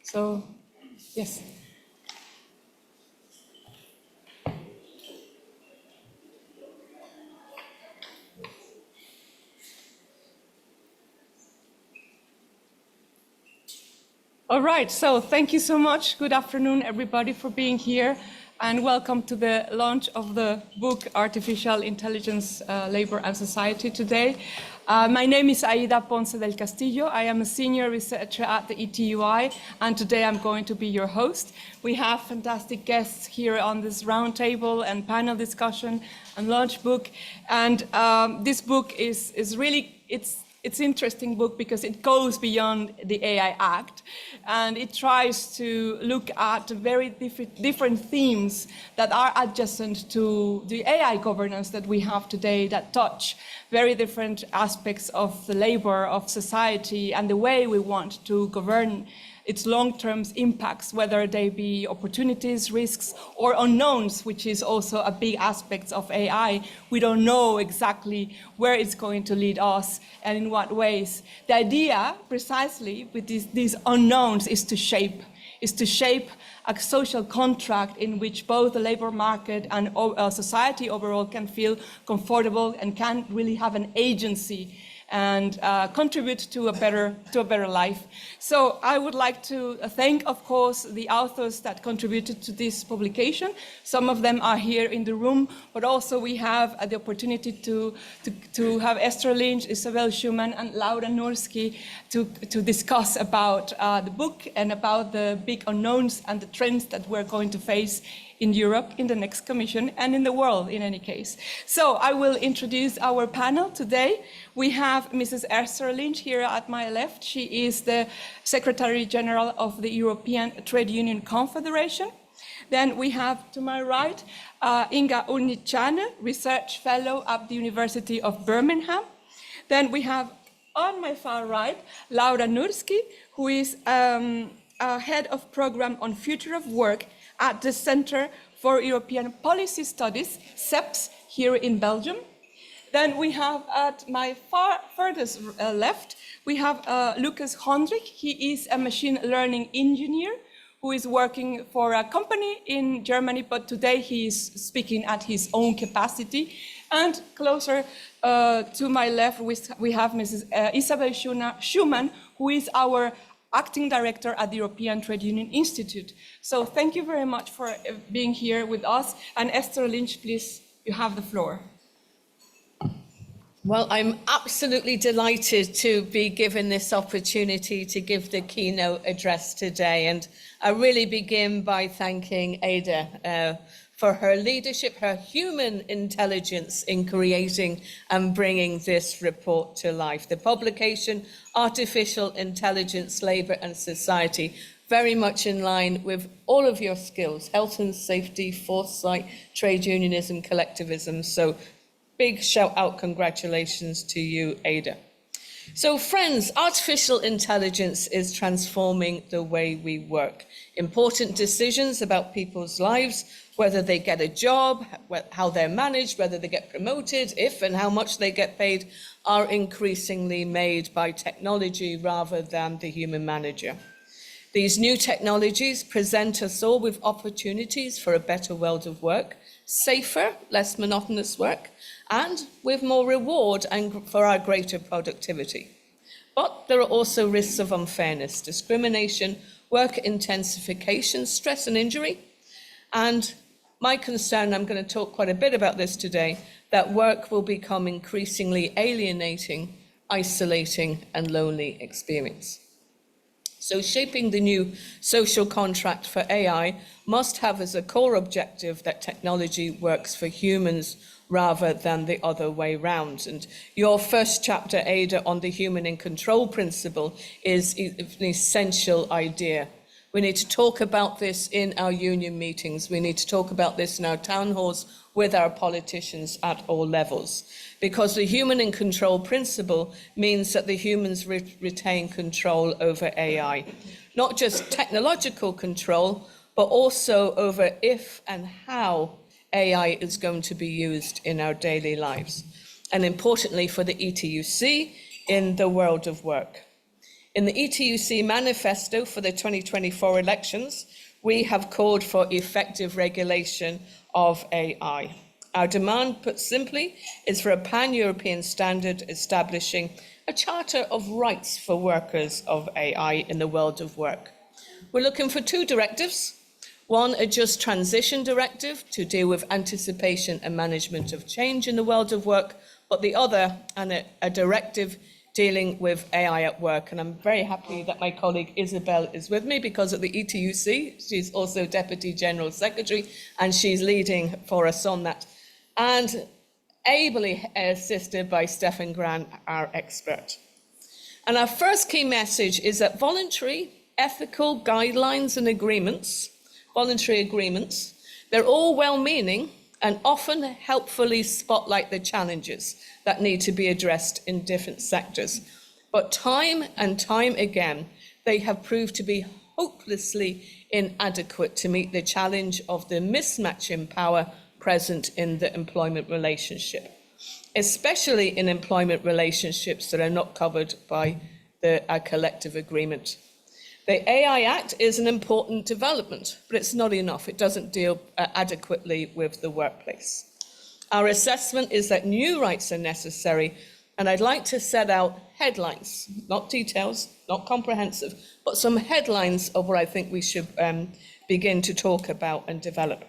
So, yes. All right, so thank you so much. Good afternoon, everybody, for being here, and welcome to the launch of the book Artificial Intelligence, Labor and Society today. My name is Aida Ponce del Castillo. I am a senior researcher at the ETUC, and today I'm going to be your host. We have fantastic guests here on this roundtable and panel discussion and launch book, and this book is really, it's an interesting book because it goes beyond the AI Act, and it tries to look at very different themes that are adjacent to the AI governance that we have today, that touch very different aspects of the labor, of society, and the way we want to govern its long-term impacts, whether they be opportunities, risks, or unknowns, which is also a big aspect of AI. We don't know exactly where it's going to lead us and in what ways. The idea, precisely, with these unknowns is to shape a social contract in which both the labor market and society overall can feel comfortable and can really have an agency and contribute to a better life. So I would like to thank, of course, the authors that contributed to this publication. Some of them are here in the room, but also we have the opportunity to have Esther Lynch, Isabel Schumann, and Laura Nursky to discuss about the book and about the big unknowns and the trends that we're going to face in Europe, in the next Commission, and in the world, in any case. So I will introduce our panel today. We have Mrs. Esther Lynch here at my left. She is the Secretary General of the European Trade Union Confederation. Then we have, to my right, Inga Unnichane, Research Fellow at the University of Birmingham. Then we have, on my far right, Laura Nursky, who is Head of Program on Future of Work at the Center for European Policy Studies, CEPS, here in Belgium. Then we have at my furthest left, we have Lucas Hondrich. He is a machine learning engineer who is working for a company in Germany, but today he is speaking at his own capacity. And closer to my left, we have Mrs. Isabel Schumann, who is our Acting Director at the European Trade Union Institute. So thank you very much for being here with us. And Esther Lynch, please, you have the floor. Well, I'm absolutely delighted to be given this opportunity to give the keynote address today. And I really begin by thanking Ada for her leadership, her human intelligence in creating and bringing this report to life. The publication, Artificial Intelligence, Labour and Society, very much in line with all of your skills, health and safety, foresight, trade unionism, collectivism. So big shout out, congratulations to you, Ada. So friends, artificial intelligence is transforming the way we work. Important decisions about people's lives, whether they get a job, how they're managed, whether they get promoted, if and how much they get paid, are increasingly made by technology rather than the human manager. These new technologies present us all with opportunities for a better world of work, safer, less monotonous work, and with more reward and for our greater productivity. But there are also risks of unfairness, discrimination, work intensification, stress and injury, and my concern, I'm going to talk quite a bit about this today, that work will become increasingly alienating, isolating, and lonely experience. So shaping the new social contract for AI must have as a core objective that technology works for humans rather than the other way round. And your first chapter, Ada, on the human in control principle is an essential idea. We need to talk about this in our union meetings. We need to talk about this in our town halls with our politicians at all levels. Because the human in control principle means that the humans retain control over AI. Not just technological control, but also over if and how AI is going to be used in our daily lives. And importantly for the ETUC, in the world of work. In the ETUC manifesto for the 2024 elections, we have called for effective regulation of AI. Our demand, put simply, is for a pan-European standard establishing a charter of rights for workers of AI in the world of work. We're looking for 2 directives. One, a just transition directive to deal with anticipation and management of change in the world of work, but the other, a directive dealing with AI at work. And I'm very happy that my colleague Isabel is with me, because at the ETUC, she's also Deputy General Secretary, and she's leading for us on that. And ably assisted by Stefan Gran, our expert. And our first key message is that voluntary, ethical guidelines and agreements, voluntary agreements, they're all well-meaning and often helpfully spotlight the challenges that need to be addressed in different sectors. But time and time again, they have proved to be hopelessly inadequate to meet the challenge of the mismatch in power present in the employment relationship, especially in employment relationships that are not covered by a collective agreement. The AI Act is an important development, but it's not enough. It doesn't deal adequately with the workplace. Our assessment is that new rights are necessary, and I'd like to set out headlines, not details, not comprehensive, but some headlines of what I think we should begin to talk about and develop.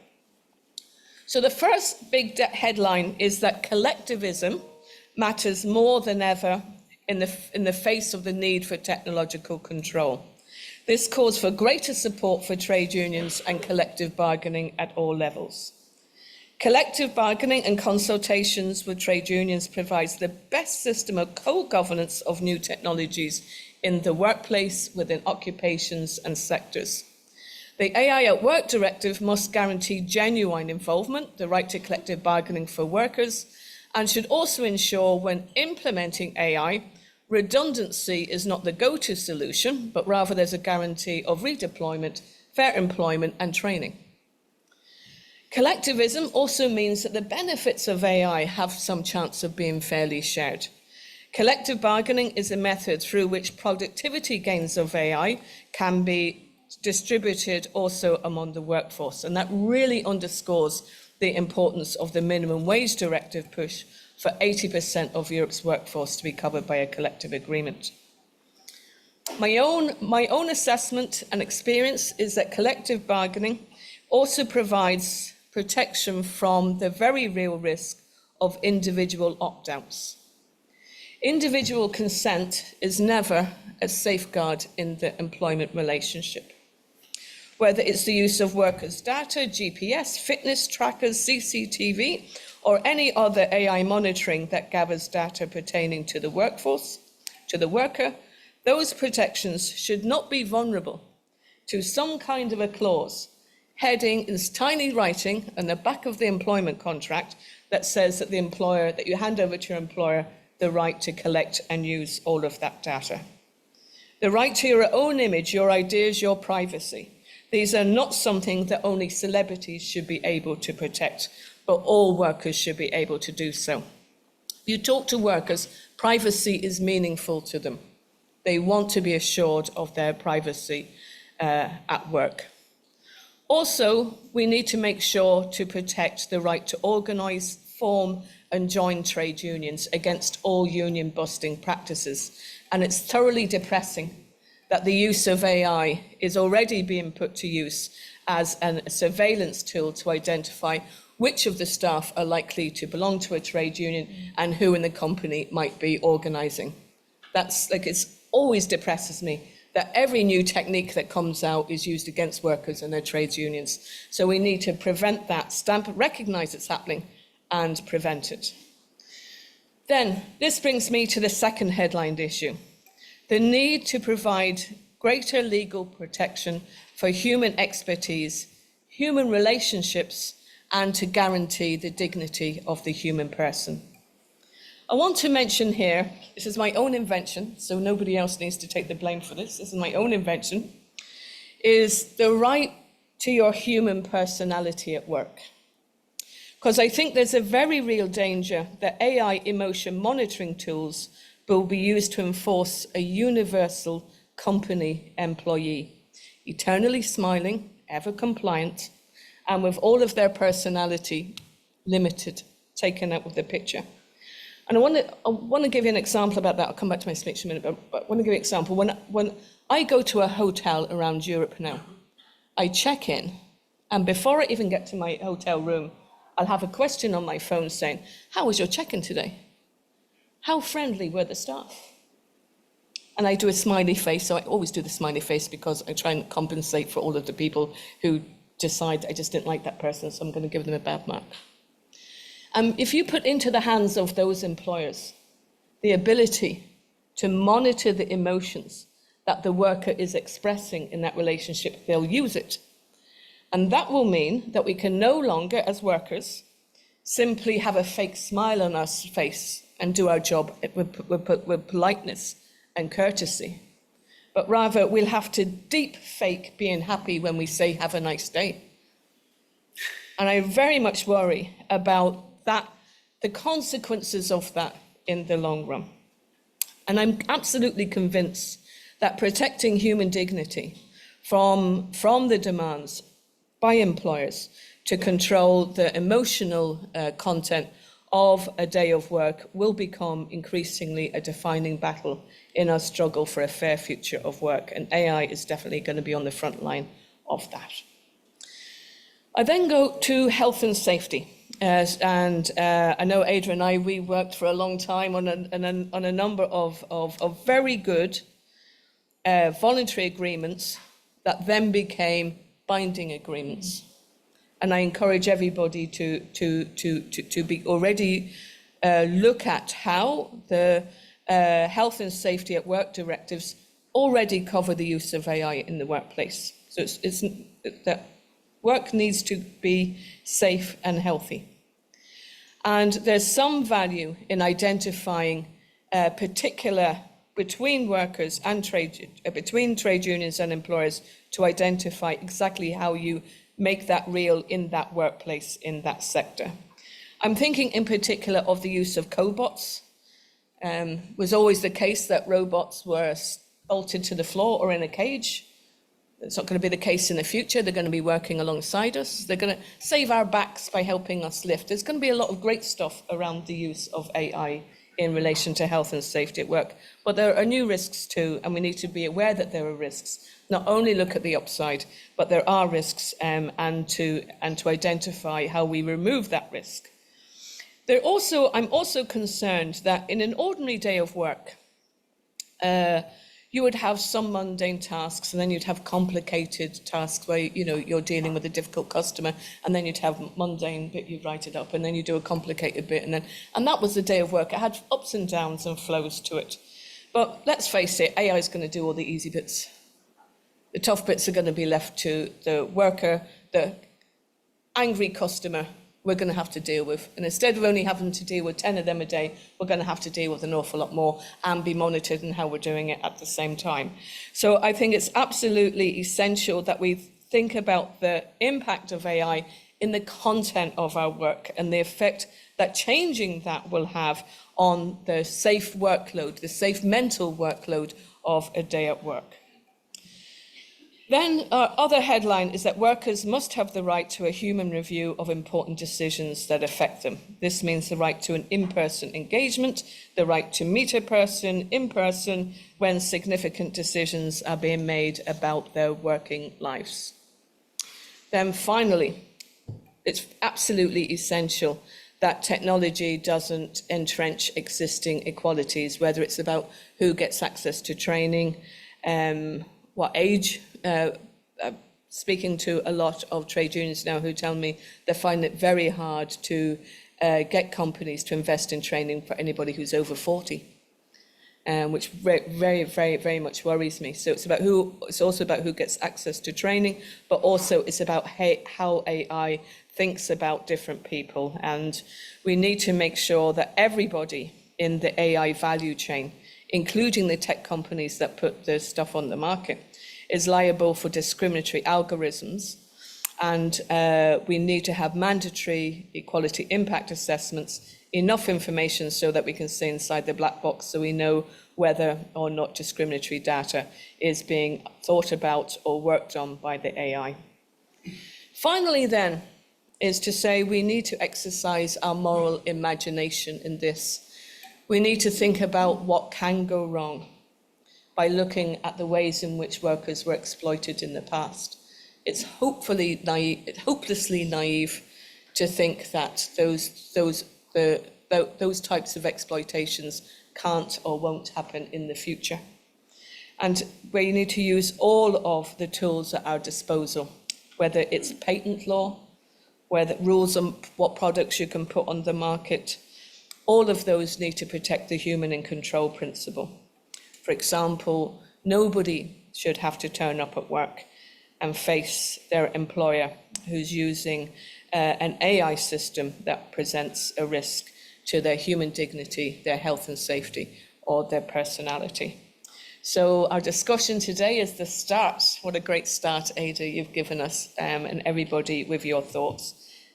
So the first big headline is that collectivism matters more than ever in the face of the need for technological control. This calls for greater support for trade unions and collective bargaining at all levels. Collective bargaining and consultations with trade unions provides the best system of co-governance of new technologies in the workplace, within occupations and sectors. The AI at Work directive must guarantee genuine involvement, the right to collective bargaining for workers, and should also ensure when implementing AI, redundancy is not the go-to solution, but rather there's a guarantee of redeployment, fair employment and training. Collectivism also means that the benefits of AI have some chance of being fairly shared. Collective bargaining is a method through which productivity gains of AI can be distributed also among the workforce, and that really underscores the importance of the minimum wage directive push for 80% of Europe's workforce to be covered by a collective agreement. My own assessment and experience is that collective bargaining also provides protection from the very real risk of individual opt-outs. Individual consent is never a safeguard in the employment relationship. Whether it's the use of workers' data, GPS, fitness trackers, CCTV, or any other AI monitoring that gathers data pertaining to the workforce, to the worker, those protections should not be vulnerable to some kind of a clause heading in tiny writing on the back of the employment contract that says that that you hand over to your employer the right to collect and use all of that data. The right to your own image, your ideas, your privacy. These are not something that only celebrities should be able to protect, but all workers should be able to do so. If you talk to workers, privacy is meaningful to them. They want to be assured of their privacy at work. Also, we need to make sure to protect the right to organise, form and join trade unions against all union-busting practices. And it's thoroughly depressing that the use of AI is already being put to use as a surveillance tool to identify which of the staff are likely to belong to a trade union and who in the company might be organising. It always depresses me that every new technique that comes out is used against workers and their trades unions. So we need to prevent that, recognise it's happening and prevent it. Then, this brings me to the second headlined issue. The need to provide greater legal protection for human expertise, human relationships, and to guarantee the dignity of the human person. I want to mention here, this is my own invention, so nobody else needs to take the blame for this. This is my own invention, is the right to your human personality at work. Because I think there's a very real danger that AI emotion monitoring tools will be used to enforce a universal company employee, eternally smiling, ever compliant, and with all of their personality limited, taken out of the picture. And I want to give you an example about that. I'll come back to my speech in a minute, but I want to give you an example. When I go to a hotel around Europe now, I check in, and before I even get to my hotel room, I'll have a question on my phone saying, how was your check-in today? How friendly were the staff? And I do a smiley face, so I always do the smiley face because I try and compensate for all of the people who decide I just didn't like that person, so I'm going to give them a bad mark. If you put into the hands of those employers the ability to monitor the emotions that the worker is expressing in that relationship, they'll use it. And that will mean that we can no longer, as workers, simply have a fake smile on our face and do our job with politeness and courtesy. But rather, we'll have to deep fake being happy when we say, have a nice day. And I very much worry about that, the consequences of that in the long run. And I'm absolutely convinced that protecting human dignity from the demands by employers to control the emotional content of a day of work will become increasingly a defining battle in our struggle for a fair future of work. And AI is definitely going to be on the front line of that. I then go to health and safety. I know Ada and I, we worked for a long time on a number of very good voluntary agreements that then became binding agreements. And I encourage everybody to be already look at how the health and safety at work directives already cover the use of AI in the workplace. So it's that work needs to be safe and healthy. And there's some value in identifying particular between workers and between trade unions and employers to identify exactly how you make that real in that workplace, in that sector. I'm thinking in particular of the use of cobots. Was always the case that robots were bolted to the floor or in a cage. It's not going to be the case in the future. They're going to be working alongside us. They're going to save our backs by helping us lift. There's going to be a lot of great stuff around the use of AI in relation to health and safety at work. But there are new risks too, and we need to be aware that there are risks. Not only look at the upside, but there are risks and to identify how we remove that risk. I'm also concerned that in an ordinary day of work, you would have some mundane tasks, and then you'd have complicated tasks where you're dealing with a difficult customer, and then you'd have mundane bit, you write it up, and then you do a complicated bit, and that was the day of work. It had ups and downs and flows to it. But let's face it, AI is going to do all the easy bits. The tough bits are going to be left to the worker, the angry customer we're going to have to deal with. And instead of only having to deal with 10 of them a day, we're going to have to deal with an awful lot more and be monitored in how we're doing it at the same time. So I think it's absolutely essential that we think about the impact of AI in the content of our work and the effect that changing that will have on the safe workload, the safe mental workload of a day at work. Then our other headline is that workers must have the right to a human review of important decisions that affect them. This means the right to an in-person engagement, the right to meet a person in person when significant decisions are being made about their working lives. Then finally, it's absolutely essential that technology doesn't entrench existing equalities, whether it's about who gets access to training, what age. Speaking to a lot of trade unions now who tell me they find it very hard to get companies to invest in training for anybody who's over 40, which very, very, very much worries me. So it's also about who gets access to training, but also it's about how AI thinks about different people. And we need to make sure that everybody in the AI value chain, including the tech companies that put the stuff on the market, is liable for discriminatory algorithms, and we need to have mandatory equality impact assessments, enough information so that we can stay inside the black box so we know whether or not discriminatory data is being thought about or worked on by the AI. Finally, then, is to say we need to exercise our moral imagination in this. We need to think about what can go wrong by looking at the ways in which workers were exploited in the past. It's hopelessly naive to think that those types of exploitations can't or won't happen in the future. And we need to use all of the tools at our disposal, whether it's patent law, whether rules on what products you can put on the market. All of those need to protect the human in control principle. For example, nobody should have to turn up at work and face their employer who's using an AI system that presents a risk to their human dignity, their health and safety, or their personality. So our discussion today is the start. What a great start, Ada, you've given us, and everybody with your thoughts.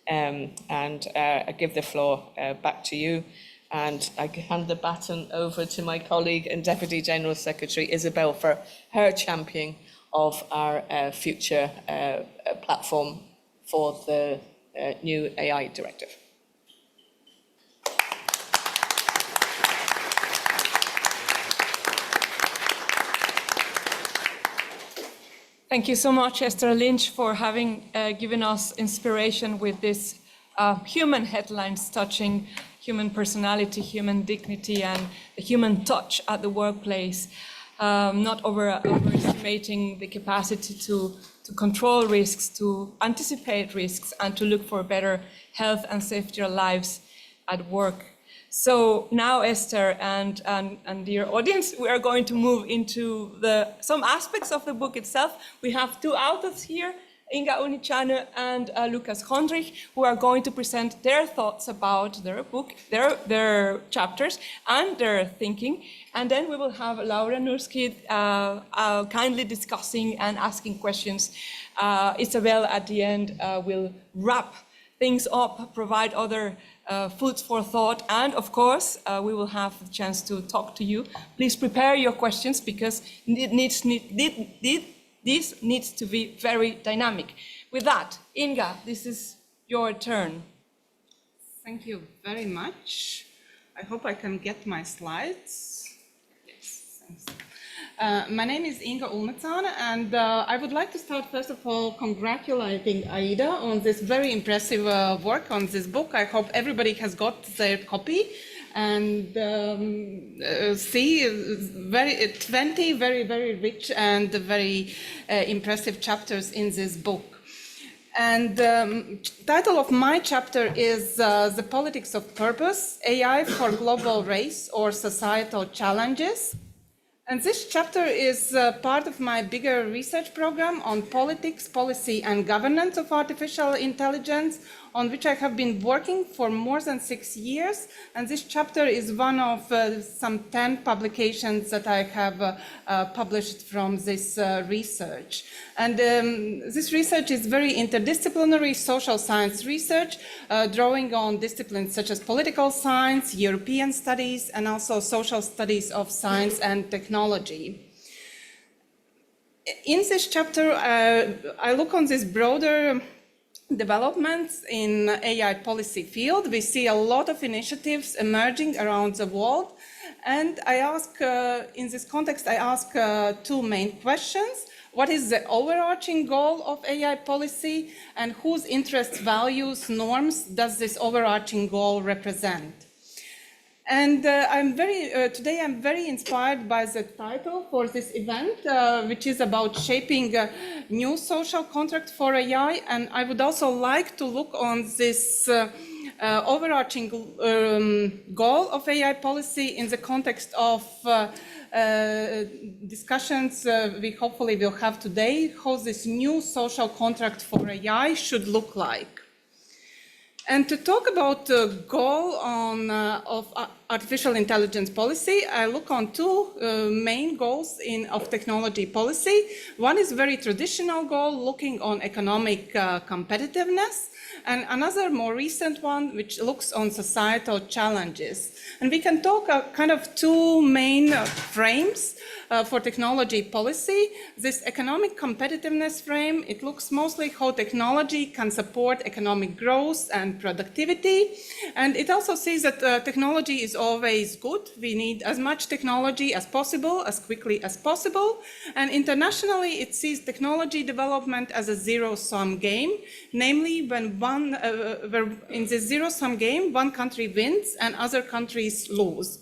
I give the floor back to you, and I hand the baton over to my colleague and Deputy General Secretary Isabel for her championing of our future platform for the new AI directive. Thank you so much, Esther Lynch, for having given us inspiration with this human headlines touching human personality, human dignity, and the human touch at the workplace, not overestimating the capacity to control risks, to anticipate risks, and to look for better health and safety lives at work. So now, Esther and dear audience, we are going to move into some aspects of the book itself. We have two authors here, Inga Untitled and Lukas Hondrich, who are going to present their thoughts about their book, their chapters, and their thinking. And then we will have Laura Nurskid kindly discussing and asking questions. Isabel, at the end, will wrap things up, provide other foods for thought, and of course we will have the chance to talk to you. Please prepare your questions because this needs to be very dynamic. With that, Inga, this is your turn. Thank you very much. I hope I can get my slides. Yes, thanks. My name is Inga Ulmetzan, and I would like to start first of all congratulating Aida on this very impressive work on this book. I hope everybody has got their copy and see 20 very rich and very impressive chapters in this book. And the title of my chapter is The Politics of Purpose, AI for Global Race or Societal Challenges. And this chapter is part of my bigger research program on politics, policy, and governance of artificial intelligence, on which I have been working for more than 6 years. And this chapter is one of some 10 publications that I have published from this research. And this research is very interdisciplinary social science research, drawing on disciplines such as political science, European studies, and also social studies of science and technology. In this chapter, I look on this broader developments in AI policy field. We see a lot of initiatives emerging around the world. And I ask, in this context, I ask two main questions. What is the overarching goal of AI policy, and whose interests, values, norms does this overarching goal represent? And today I'm very inspired by the title for this event, which is about shaping a new social contract for AI. And I would also like to look on this overarching goal of AI policy in the context of discussions we hopefully will have today, how this new social contract for AI should look like. And to talk about the goal of artificial intelligence policy, I look on two main goals of technology policy. One is very traditional goal, looking on economic competitiveness, and another more recent one, which looks on societal challenges. And we can talk kind of two main frames for technology policy. This economic competitiveness frame, it looks mostly how technology can support economic growth and productivity. And it also sees that technology is always good. We need as much technology as possible, as quickly as possible. And internationally, it sees technology development as a zero-sum game, namely when in this zero-sum game, one country wins and other countries lose.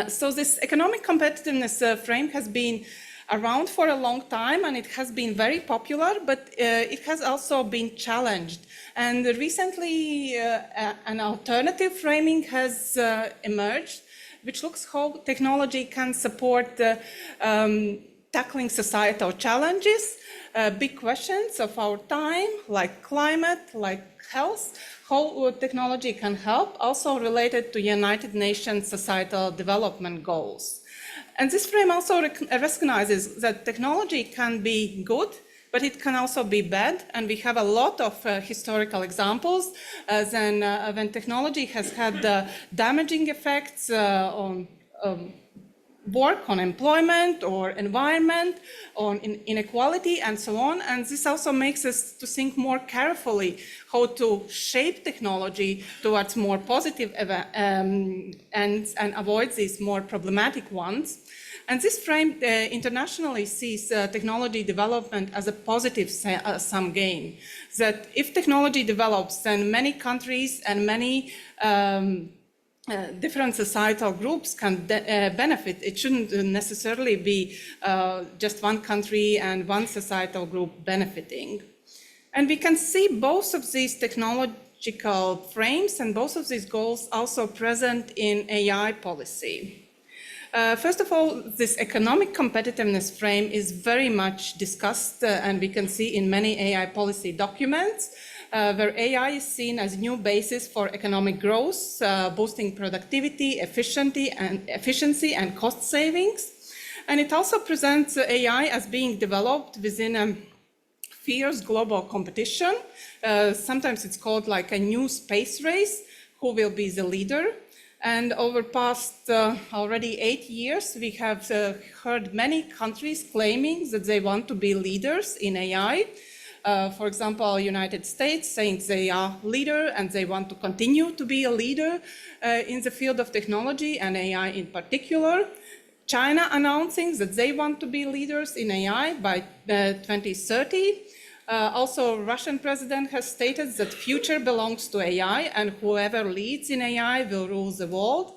So this economic competitiveness frame has been around for a long time, and it has been very popular, but it has also been challenged. And recently, an alternative framing has emerged, which looks how technology can support tackling societal challenges, big questions of our time, like climate, like health, how technology can help, also related to United Nations Societal Development Goals. And this frame also recognizes that technology can be good, but it can also be bad. And we have a lot of historical examples when technology has had damaging effects on work, on employment, or environment, on inequality, and so on. And this also makes us to think more carefully how to shape technology towards more positive ends and avoid these more problematic ones. And this frame internationally sees technology development as a positive sum game. That if technology develops, then many countries and many different societal groups can benefit. It shouldn't necessarily be just one country and one societal group benefiting. And we can see both of these technological frames and both of these goals also present in AI policy. First of all, this economic competitiveness frame is very much discussed, and we can see in many AI policy documents, where AI is seen as a new basis for economic growth, boosting productivity, efficiency, and cost savings. And it also presents AI as being developed within a fierce global competition. Sometimes it's called like a new space race, who will be the leader. And over past already 8 years, we have heard many countries claiming that they want to be leaders in AI. For example, United States saying they are leader and they want to continue to be a leader in the field of technology and AI in particular. China announcing that they want to be leaders in AI by 2030. Also, Russian president has stated that future belongs to AI and whoever leads in AI will rule the world.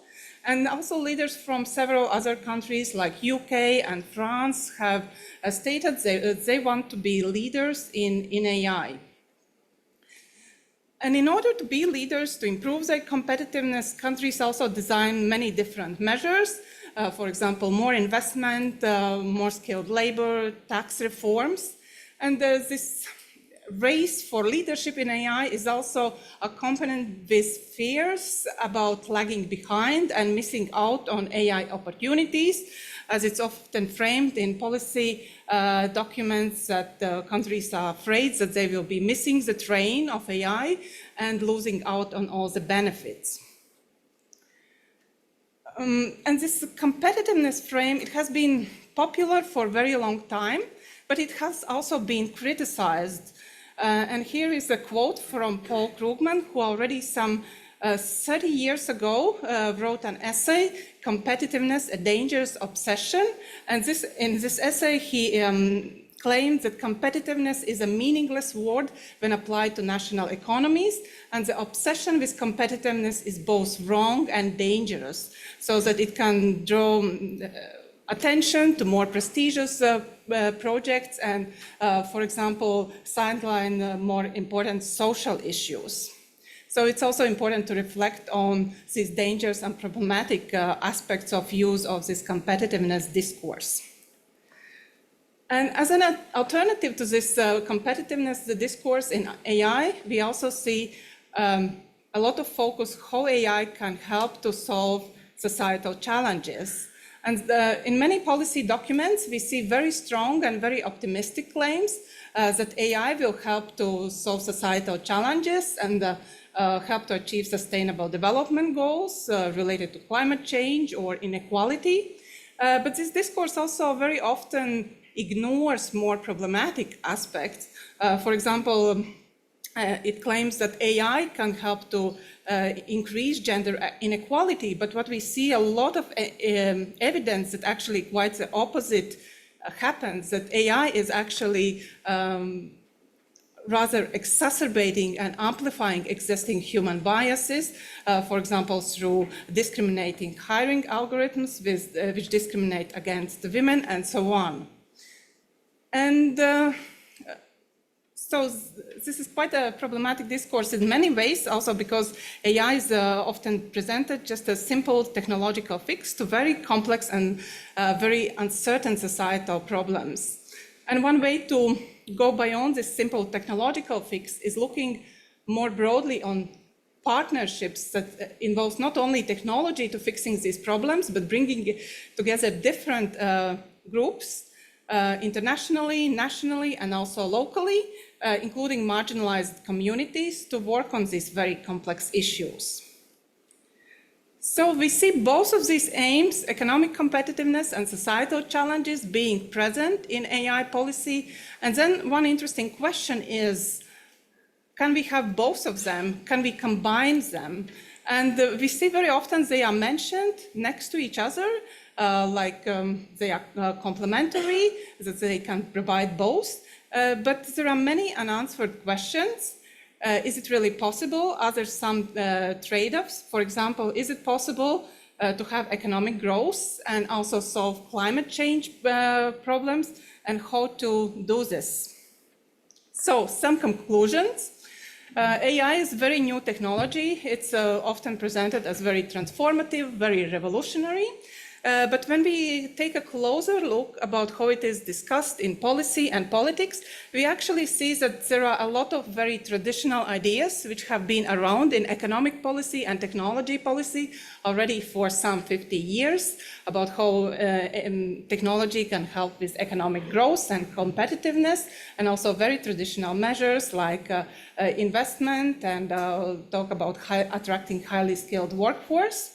And also leaders from several other countries like UK and France have stated they want to be leaders in AI. And in order to be leaders, to improve their competitiveness, countries also design many different measures. For example, more investment, more skilled labor, tax reforms. And this race for leadership in AI is also accompanied with fears about lagging behind and missing out on AI opportunities, as it's often framed in policy documents that countries are afraid that they will be missing the train of AI and losing out on all the benefits. And this competitiveness frame, it has been popular for a very long time, but it has also been criticized. And here is a quote from Paul Krugman, who already some 30 years ago wrote an essay, Competitiveness, a Dangerous Obsession. And in this essay, he claimed that competitiveness is a meaningless word when applied to national economies, and the obsession with competitiveness is both wrong and dangerous, so that it can draw attention to more prestigious projects and, for example, sideline more important social issues. So it's also important to reflect on these dangerous and problematic aspects of use of this competitiveness discourse. And as an alternative to this competitiveness, the discourse in AI, we also see a lot of focus how AI can help to solve societal challenges. And in many policy documents, we see very strong and very optimistic claims that AI will help to solve societal challenges and help to achieve sustainable development goals related to climate change or inequality. But this discourse also very often ignores more problematic aspects. For example, it claims that AI can help to increase gender inequality, but what we see a lot of evidence that actually quite the opposite happens, that AI is actually rather exacerbating and amplifying existing human biases, for example, through discriminating hiring algorithms which discriminate against women and so on. And so this is quite a problematic discourse in many ways, also because AI is often presented just a simple technological fix to very complex and very uncertain societal problems. And one way to go beyond this simple technological fix is looking more broadly on partnerships that involves not only technology to fixing these problems, but bringing together different groups internationally, nationally, and also locally, including marginalized communities, to work on these very complex issues. So we see both of these aims, economic competitiveness and societal challenges, being present in AI policy. And then one interesting question is, can we have both of them? Can we combine them? And we see very often they are mentioned next to each other, they are complementary, that they can provide both. But there are many unanswered questions. Is it really possible? Are there some trade-offs? For example, is it possible to have economic growth and also solve climate change problems, and how to do this? So some conclusions. AI is very new technology. It's often presented as very transformative, very revolutionary. But when we take a closer look about how it is discussed in policy and politics, we actually see that there are a lot of very traditional ideas which have been around in economic policy and technology policy already for some 50 years about how technology can help with economic growth and competitiveness, and also very traditional measures like investment and talk about attracting highly skilled workforce.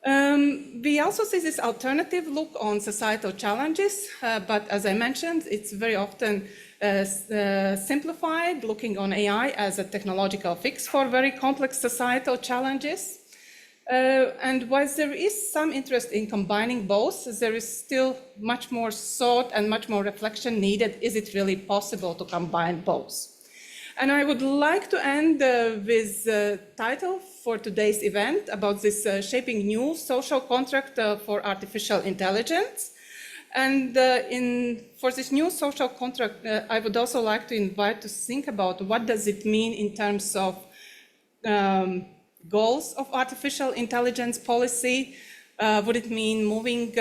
We also see this alternative look on societal challenges, but as I mentioned, it's very often simplified, looking on AI as a technological fix for very complex societal challenges. And while there is some interest in combining both, there is still much more thought and much more reflection needed. Is it really possible to combine both? And I would like to end with the title for today's event about this shaping new social contract for artificial intelligence. And for this new social contract, I would also like to invite to think about what does it mean in terms of goals of artificial intelligence policy. Would it mean moving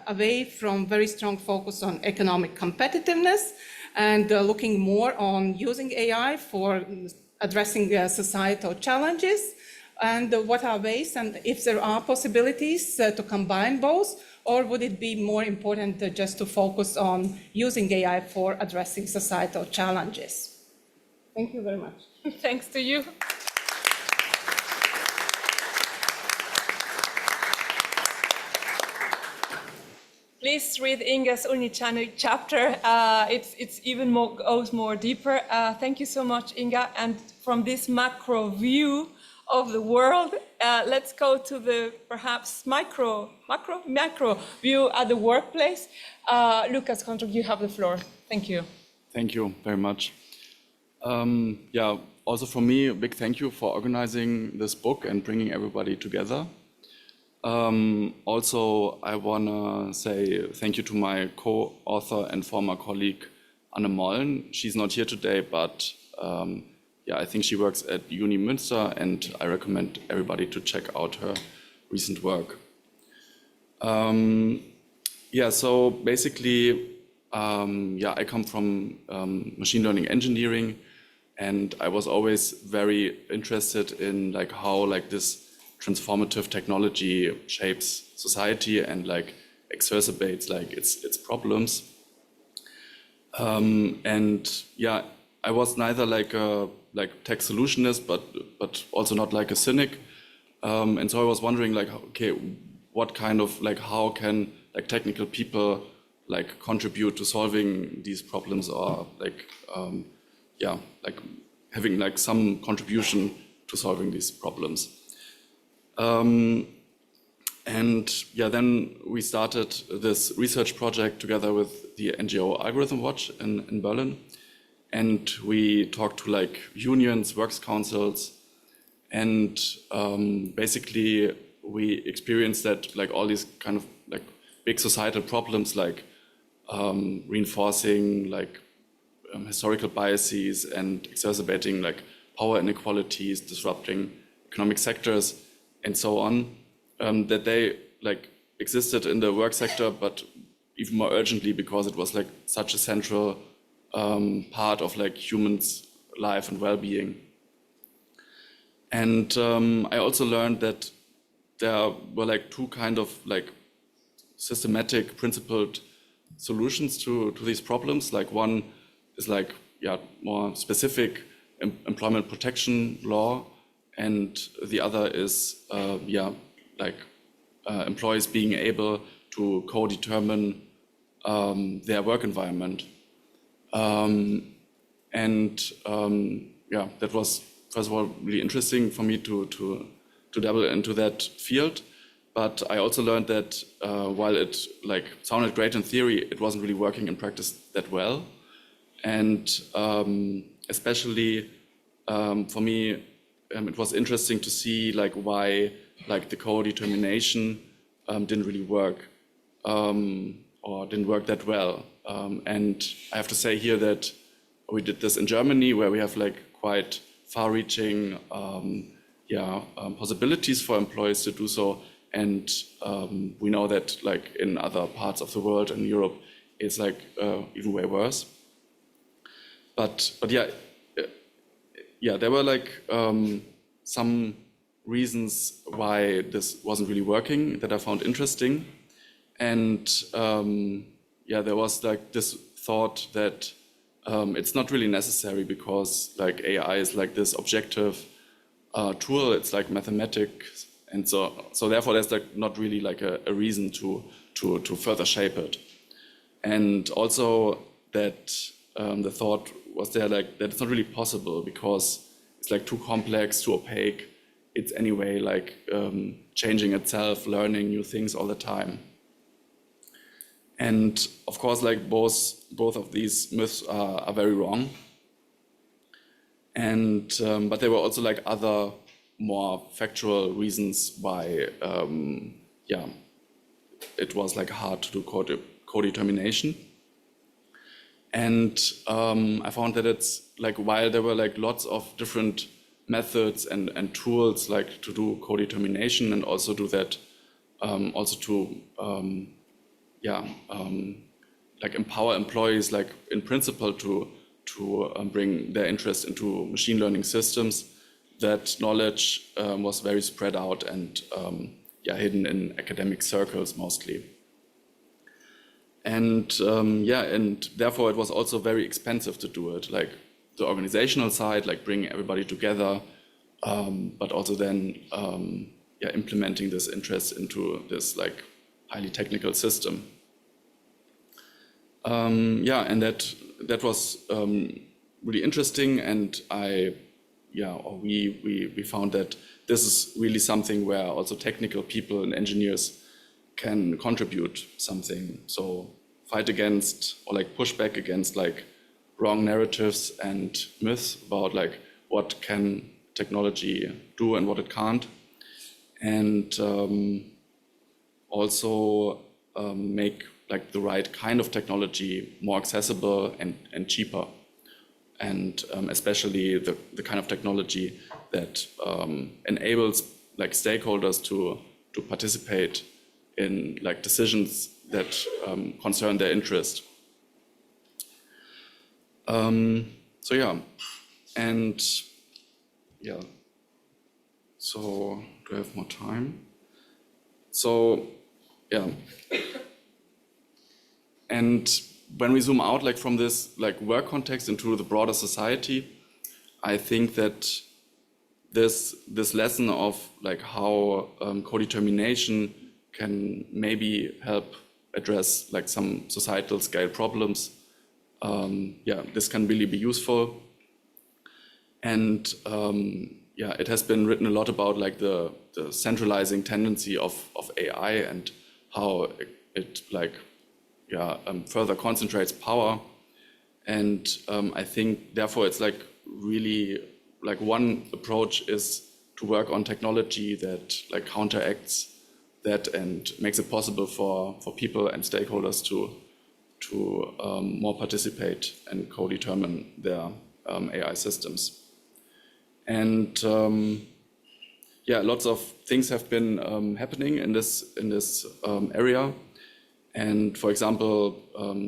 away from very strong focus on economic competitiveness and looking more on using AI for addressing societal challenges? And what are ways, and if there are possibilities to combine both, or would it be more important just to focus on using AI for addressing societal challenges? Thank you very much. Thanks to you. Please read Inga's Untitled Chapter. It's even more, goes more deeper. Thank you so much, Inga. And from this macro view of the world, let's go to the perhaps macro view at the workplace. Lucas Kontruk, you have the floor. Thank you. Thank you very much. Also from me, a big thank you for organizing this book and bringing everybody together. Also, I want to say thank you to my co-author and former colleague, Anne Mollen. She's not here today, but I think she works at Uni Münster, and I recommend everybody to check out her recent work. So basically, I come from machine learning engineering, And I was always very interested in like how like this transformative technology shapes society and like exacerbates like its problems. And yeah, I was neither like a tech solutionist, but also not like a cynic. And so I was wondering like, okay, what kind of like how can like technical people like contribute to solving these problems, or like yeah, like having like some contribution to solving these problems. And yeah, then we started this research project together with the NGO Algorithm Watch in Berlin. And we talked to like unions, works councils, and basically we experienced that like all these kind of like big societal problems like reinforcing like historical biases and exacerbating like power inequalities, disrupting economic sectors, and so on, that they like existed in the work sector, but even more urgently because it was like such a central part of like humans' life and well-being. And I also learned that there were like two kind of like systematic, principled solutions to these problems. Like one is like, yeah, more specific employment protection law, and the other is, yeah, like employees being able to co-determine their work environment. Yeah, that was first of all really interesting for me to dabble into that field. But I also learned that while it like sounded great in theory, it wasn't really working in practice that well. And especially for me, it was interesting to see like why like the co-determination didn't really work or didn't work that well. And I have to say here that we did this in Germany, where we have like quite far-reaching possibilities for employees to do so. And we know that like in other parts of the world, in Europe, it's like even way worse. But yeah, there were like some reasons why this wasn't really working that I found interesting. And yeah, there was like this thought that it's not really necessary because like AI is like this objective tool, it's like mathematics. And so therefore there's like not really like a reason to further shape it. And also that the thought was there like that it's not really possible because it's like too complex, too opaque. It's anyway like changing itself, learning new things all the time. And of course, like both of these myths are very wrong. And but there were also like other more factual reasons why yeah, it was like hard to do co-determination. And I found that it's like while there were like lots of different methods and tools like to do co-determination and also do that also to like empower employees like in principle to bring their interest into machine learning systems, that knowledge was very spread out and hidden in academic circles mostly. And and therefore it was also very expensive to do it, like the organizational side, like bringing everybody together, but also then implementing this interest into this like highly technical system. And that was really interesting, and we found that this is really something where also technical people and engineers can contribute something. So fight against or like push back against like wrong narratives and myths about like what can technology do and what it can't, and also make like the right kind of technology more accessible and cheaper, and especially the kind of technology that enables like stakeholders to participate in like decisions that concern their interest. So yeah, And yeah, so do I have more time? So yeah, and when we zoom out like from this like work context into the broader society, I think that this lesson of like how co-determination can maybe help address like some societal scale problems. Yeah, this can really be useful. And yeah, it has been written a lot about like the centralizing tendency of AI and how it like further concentrates power. And I think therefore it's like really like one approach is to work on technology that like counteracts that and makes it possible for people and stakeholders to more participate and co-determine their AI systems. And yeah, lots of things have been happening in this area. And for example,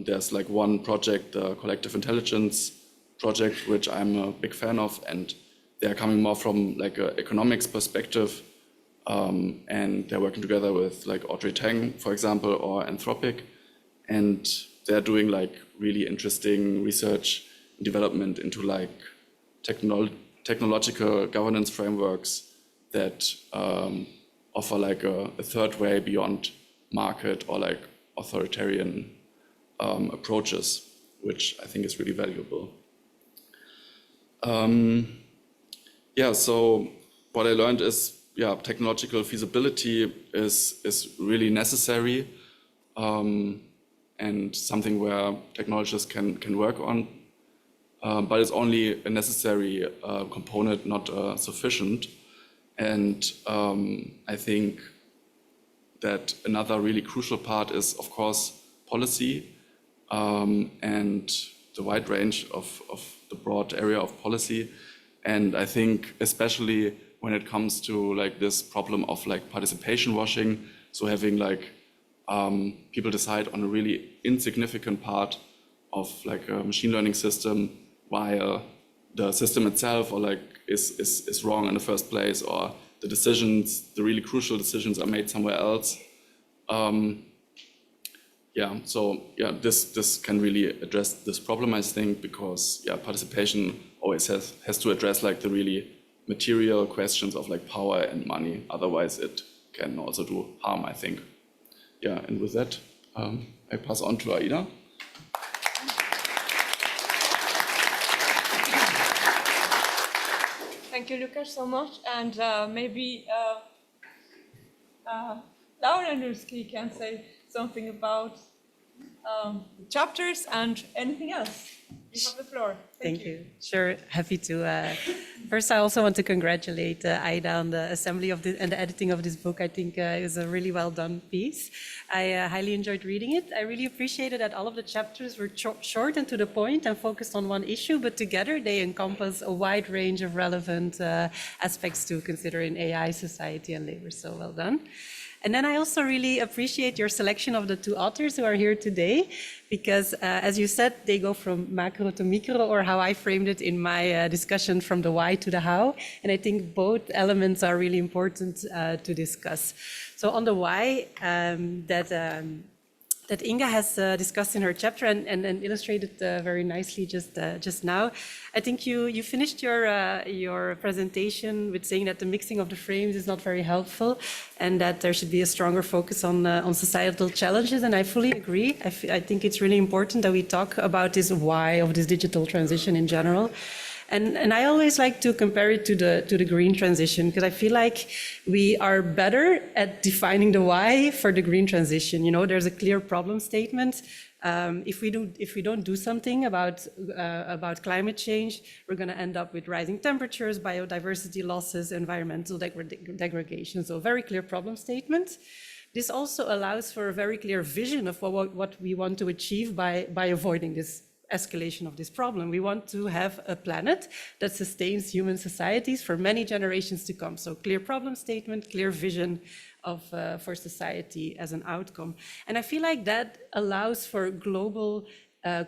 there's like one project, the Collective Intelligence project, which I'm a big fan of, and they're coming more from like an economics perspective, and they're working together with like Audrey Tang, for example, or Anthropic, and they're doing like really interesting research and development into like technological governance frameworks that offer like a third way beyond market or like authoritarian approaches, which I think is really valuable. Yeah, so what I learned is, yeah, technological feasibility is really necessary and something where technologists can work on, but it's only a necessary component, not sufficient. And I think that another really crucial part is, of course, policy and the wide range of the broad area of policy. And I think especially when it comes to like this problem of like participation washing, so having like people decide on a really insignificant part of like a machine learning system while the system itself or like is wrong in the first place, or the decisions, the really crucial decisions are made somewhere else. Yeah, so yeah, this can really address this problem, I think, because yeah, participation always has to address like the really material questions of like power and money. Otherwise, it can also do harm, I think. Yeah, and with that, I pass on to Aida. Thank you, Lukas, so much. And maybe Laura Nurski can say something about the chapters and anything else. You have the floor. Thank you. Sure, happy to. First, I also want to congratulate Aida on the assembly of and the editing of this book. I think is a really well done piece. I highly enjoyed reading it. I really appreciated that all of the chapters were short and to the point and focused on one issue, but together they encompass a wide range of relevant aspects to consider in AI, society, and labor. So well done. And then I also really appreciate your selection of the two authors who are here today, because as you said, they go from macro to micro, or how I framed it in my discussion, from the why to the how. And I think both elements are really important to discuss. So on the why, that Inga has discussed in her chapter and illustrated very nicely just now. I think you finished your presentation with saying that the mixing of the frames is not very helpful, and that there should be a stronger focus on societal challenges. And I fully agree. I think it's really important that we talk about this why of this digital transition in general. And I always like to compare it to the green transition, because I feel like we are better at defining the why for the green transition. You know, there's a clear problem statement. If we don't do something about climate change, we're going to end up with rising temperatures, biodiversity losses, environmental degradation. So very clear problem statement. This also allows for a very clear vision of what we want to achieve by avoiding this escalation of this problem. We want to have a planet that sustains human societies for many generations to come. So clear problem statement, clear vision for society as an outcome. And I feel like that allows for global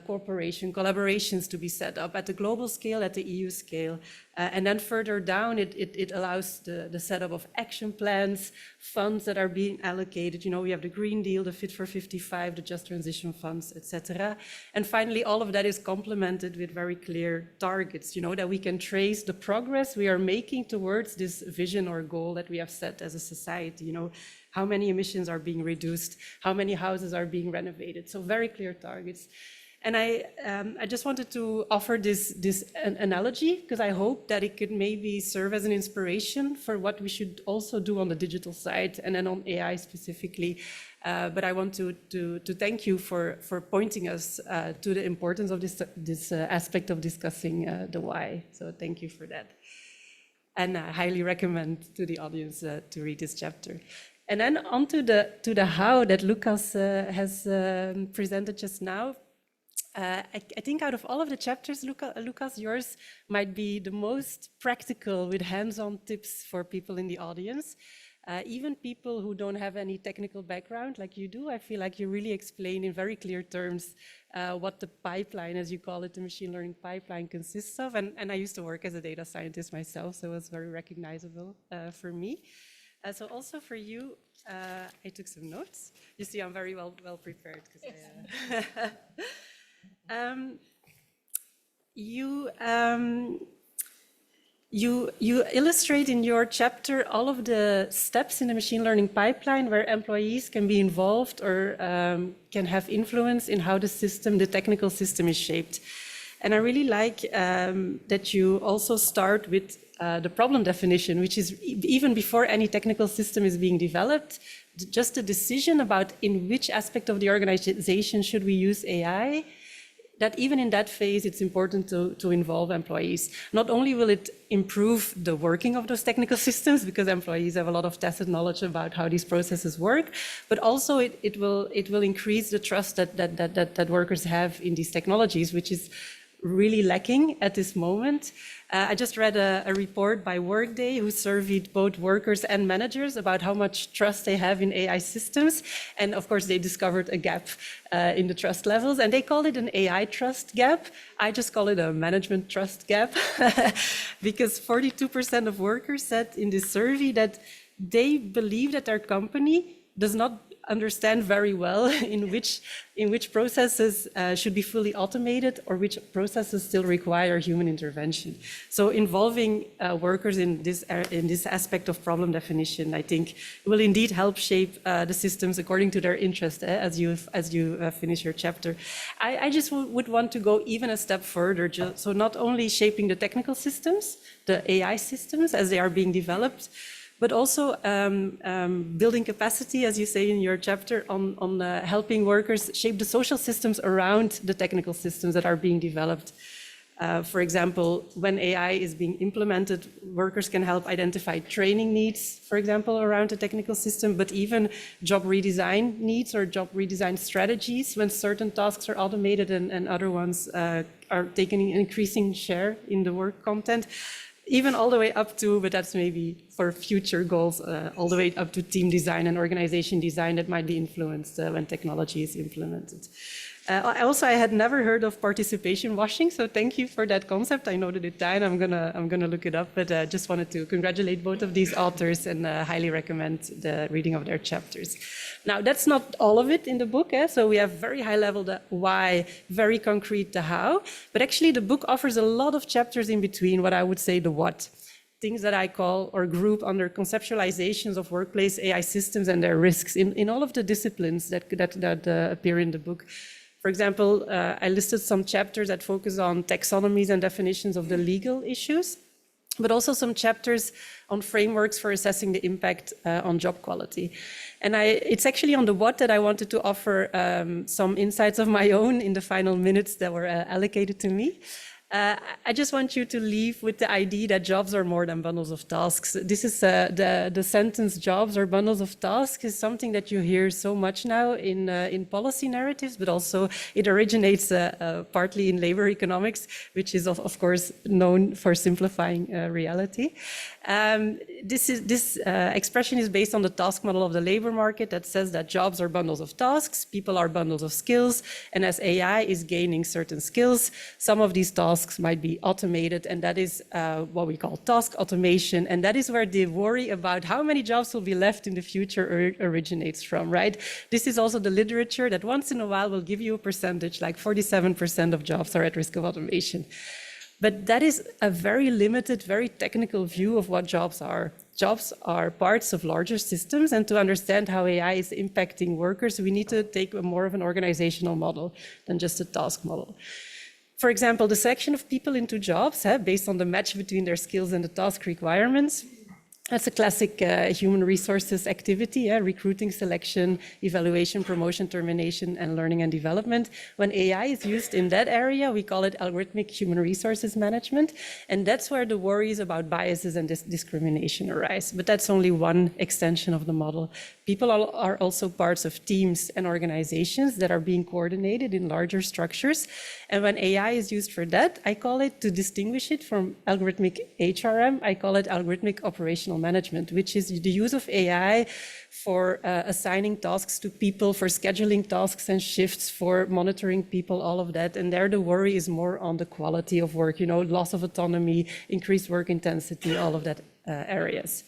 cooperation, collaborations to be set up at the global scale, at the EU scale. And then further down, it allows the setup of action plans, funds that are being allocated. You know, we have the Green Deal, the Fit for 55, the Just Transition Funds, etc. And finally, all of that is complemented with very clear targets, you know, that we can trace the progress we are making towards this vision or goal that we have set as a society. You know, how many emissions are being reduced, how many houses are being renovated. So very clear targets. And I just wanted to offer this analogy because I hope that it could maybe serve as an inspiration for what we should also do on the digital side and then on AI specifically. But I want to thank you for pointing us to the importance of this aspect of discussing the why. So thank you for that. And I highly recommend to the audience to read this chapter. And then on to the how that Lucas has presented just now. I think out of all of the chapters, Lucas, yours might be the most practical with hands-on tips for people in the audience. Even people who don't have any technical background like you do, I feel like you really explain in very clear terms what the pipeline, as you call it, the machine learning pipeline consists of. And I used to work as a data scientist myself, so it was very recognizable for me. So also for you, I took some notes. You see, I'm very well prepared. You illustrate in your chapter all of the steps in the machine learning pipeline where employees can be involved or can have influence in how the technical system is shaped. And I really like that you also start with the problem definition, which is even before any technical system is being developed, just a decision about in which aspect of the organization should we use AI, that even in that phase, it's important to involve employees. Not only will it improve the working of those technical systems, because employees have a lot of tacit knowledge about how these processes work, but also it will increase the trust that workers have in these technologies, which is really lacking at this moment. I just read a report by Workday who surveyed both workers and managers about how much trust they have in AI systems. And of course, they discovered a gap in the trust levels, and they call it an AI trust gap. I just call it a management trust gap because 42% of workers said in this survey that they believe that their company does not understand very well in which processes should be fully automated or which processes still require human intervention. So involving workers in this aspect of problem definition, I think, will indeed help shape the systems according to their interest as you finish your chapter. I just would want to go even a step further. So not only shaping the technical systems, the AI systems as they are being developed, but also building capacity, as you say in your chapter, on helping workers shape the social systems around the technical systems that are being developed. For example, when AI is being implemented, workers can help identify training needs, for example, around the technical system, but even job redesign needs or job redesign strategies when certain tasks are automated and other ones are taking an increasing share in the work content. Even all the way up to, but that's maybe for future goals, all the way up to team design and organization design that might be influenced when technology is implemented. I had never heard of participation washing, so thank you for that concept. I noted it down. I'm gonna look it up, but just wanted to congratulate both of these authors and highly recommend the reading of their chapters. Now, that's not all of it in the book, so we have very high level the why, very concrete the how, but actually the book offers a lot of chapters in between, what I would say the what. Things that I call or group under conceptualizations of workplace AI systems and their risks in all of the disciplines that appear in the book. For example, I listed some chapters that focus on taxonomies and definitions of the legal issues, but also some chapters on frameworks for assessing the impact on job quality. And it's actually on the what that I wanted to offer some insights of my own in the final minutes that were allocated to me. I just want you to leave with the idea that jobs are more than bundles of tasks. This is the sentence "jobs are bundles of tasks" is something that you hear so much now in policy narratives, but also it originates partly in labor economics, which is of course known for simplifying reality. This expression is based on the task model of the labor market that says that jobs are bundles of tasks, people are bundles of skills, and as AI is gaining certain skills, some of these tasks might be automated, and that is what we call task automation, and that is where the worry about how many jobs will be left in the future originates from, right? This is also the literature that once in a while will give you a percentage, like 47% of jobs are at risk of automation. But that is a very limited, very technical view of what jobs are. Jobs are parts of larger systems, and to understand how AI is impacting workers, we need to take more of an organizational model than just a task model. For example, the selection of people into jobs based on the match between their skills and the task requirements. That's a classic human resources activity, recruiting, selection, evaluation, promotion, termination, and learning and development. When AI is used in that area, we call it algorithmic human resources management. And that's where the worries about biases and discrimination arise. But that's only one extension of the model. People are also parts of teams and organizations that are being coordinated in larger structures. And when AI is used for that, I call it, to distinguish it from algorithmic HRM, I call it algorithmic operational management, which is the use of AI for assigning tasks to people, for scheduling tasks and shifts, for monitoring people, all of that. And there the worry is more on the quality of work, loss of autonomy, increased work intensity, all of that areas.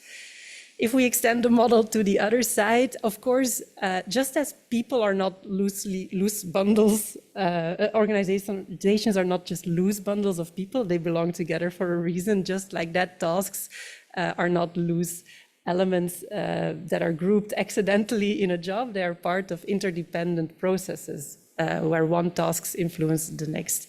If we extend the model to the other side, of course, just as people are not loose bundles, organizations are not just loose bundles of people, they belong together for a reason, just like that tasks are not loose elements that are grouped accidentally in a job. They are part of interdependent processes where one task influences the next.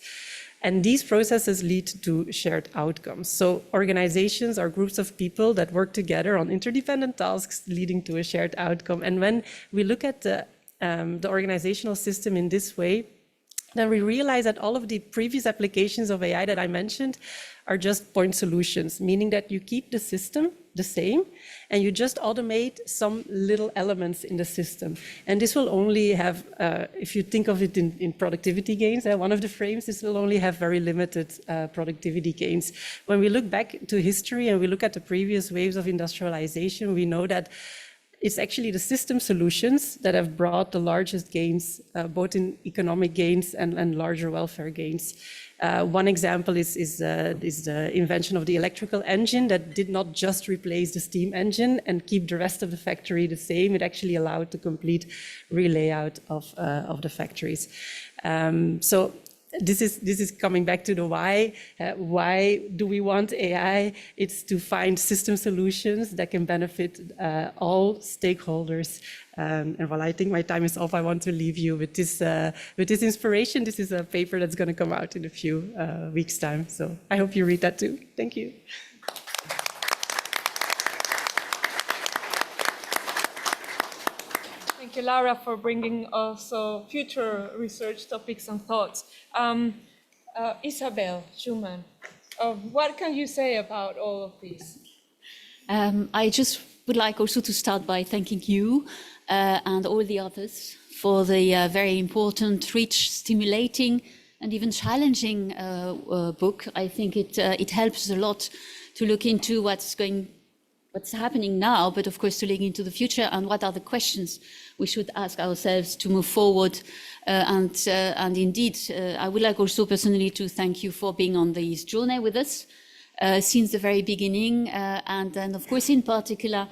And these processes lead to shared outcomes. So organizations are groups of people that work together on interdependent tasks leading to a shared outcome. And when we look at the organizational system in this way, then we realize that all of the previous applications of AI that I mentioned are just point solutions, meaning that you keep the system the same and you just automate some little elements in the system. And this will only have, if you think of it in productivity gains, one of the frames, this will only have very limited productivity gains. When we look back to history and we look at the previous waves of industrialization, we know that it's actually the system solutions that have brought the largest gains, both in economic gains and larger welfare gains. One example is the invention of the electrical engine that did not just replace the steam engine and keep the rest of the factory the same. It actually allowed the complete re-layout of the factories. So this is coming back to the why. Why do we want AI? It's to find system solutions that can benefit all stakeholders. And while I think my time is up, I want to leave you with this inspiration. This is a paper that's going to come out in a few weeks' time. So I hope you read that too. Thank you. Thank you, Laura, for bringing also future research topics and thoughts. Isabel Schumann, what can you say about all of these? I just would like also to start by thanking you and all the others for the very important, rich, stimulating, and even challenging book. I think it helps a lot to look into what's happening now, but of course to look into the future and what are the questions we should ask ourselves to move forward. And indeed, I would like also personally to thank you for being on this journey with us since the very beginning. And then of course, in particular,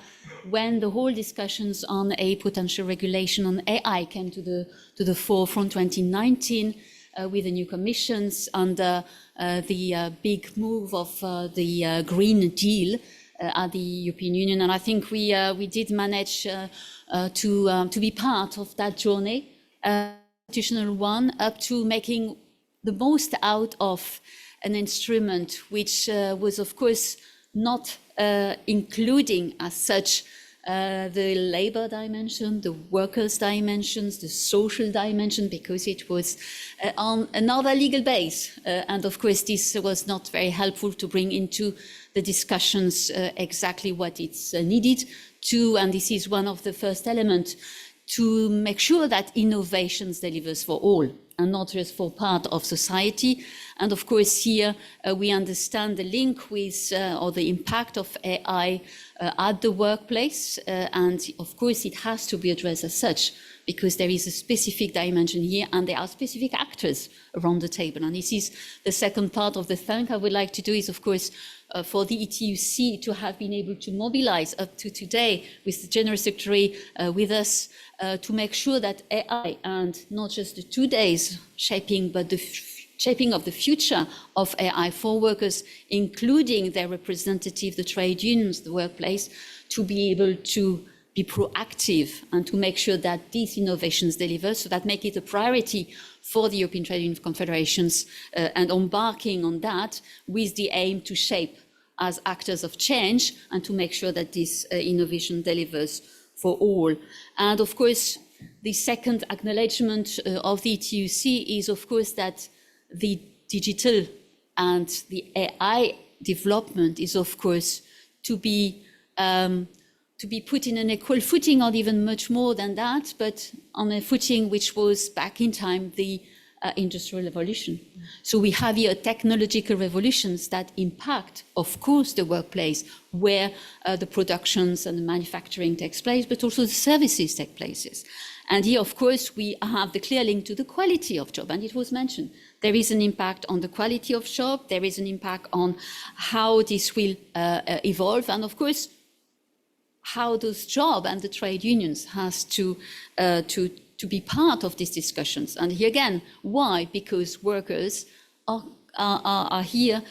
when the whole discussions on a potential regulation on AI came to the forefront 2019 with the new commissions under the big move of the Green Deal at the European Union. And I think we did manage to be part of that journey, institutional one, up to making the most out of an instrument which was, of course, not including as such the labor dimension, the workers' dimensions, the social dimension, because it was on another legal base. And of course, this was not very helpful to bring into the discussions exactly what it's needed to, and this is one of the first elements, to make sure that innovations delivers for all and not just for part of society. And of course here we understand the link with or the impact of AI at the workplace, and of course it has to be addressed as such, because there is a specific dimension here and there are specific actors around the table. And this is the second part of the thank I would like to do, is of course for the ETUC to have been able to mobilize up to today with the General Secretary with us to make sure that AI, and not just the 2 days shaping, but the shaping of the future of AI for workers, including their representative, the trade unions, the workplace, to be able to be proactive and to make sure that these innovations deliver, so that make it a priority for the European Trade Union Confederations and embarking on that with the aim to shape as actors of change and to make sure that this innovation delivers for all. And of course, the second acknowledgement of the ETUC is of course that the digital and the AI development is of course to be put in an equal footing, or even much more than that, but on a footing which was back in time the industrial revolution. So we have here technological revolutions that impact, of course, the workplace where the productions and the manufacturing takes place, but also the services take places. And here, of course, we have the clear link to the quality of job, and it was mentioned. There is an impact on the quality of job, there is an impact on how this will evolve, and of course, how those jobs and the trade unions has to be part of these discussions. And here again, why? Because workers are here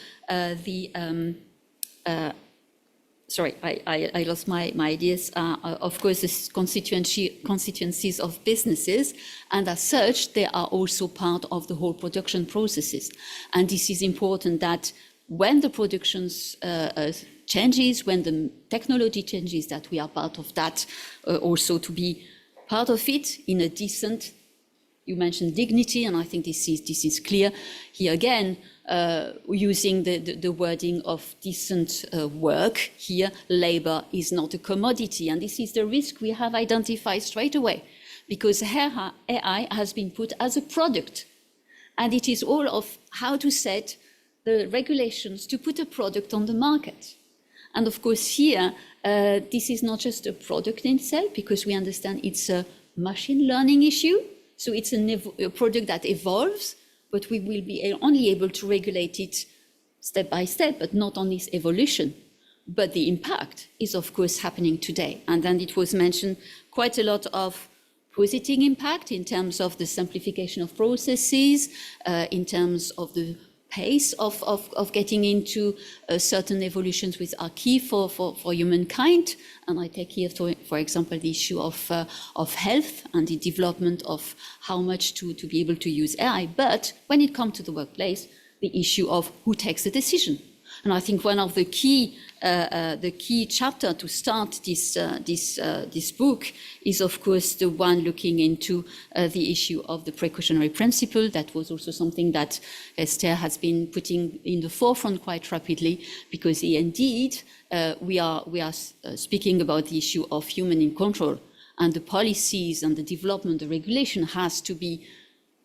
sorry, I lost my ideas. Of course, the constituencies of businesses, and as such, they are also part of the whole production processes. And this is important, that when the productions changes, when the technology changes, that we are part of that, also to be part of it in a decent, you mentioned dignity, and I think this is clear here again, using the wording of decent work. Here, labor is not a commodity, and this is the risk we have identified straight away, because AI has been put as a product, and it is all of how to set the regulations to put a product on the market. And of course here, this is not just a product in itself, because we understand it's a machine learning issue. So it's a product that evolves, but we will be only able to regulate it step by step, but not on this evolution. But the impact is of course happening today. And then it was mentioned quite a lot of positive impact in terms of the simplification of processes, in terms of the pace of getting into certain evolutions which are key for humankind. And I take here, for example, the issue of health and the development of how much to be able to use AI. But when it comes to the workplace, the issue of who takes the decision. And I think one of the key chapter to start this book is, of course, the one looking into the issue of the precautionary principle. That was also something that Esther has been putting in the forefront quite rapidly, because indeed we are speaking about the issue of human in control, and the policies and the development, the regulation has to be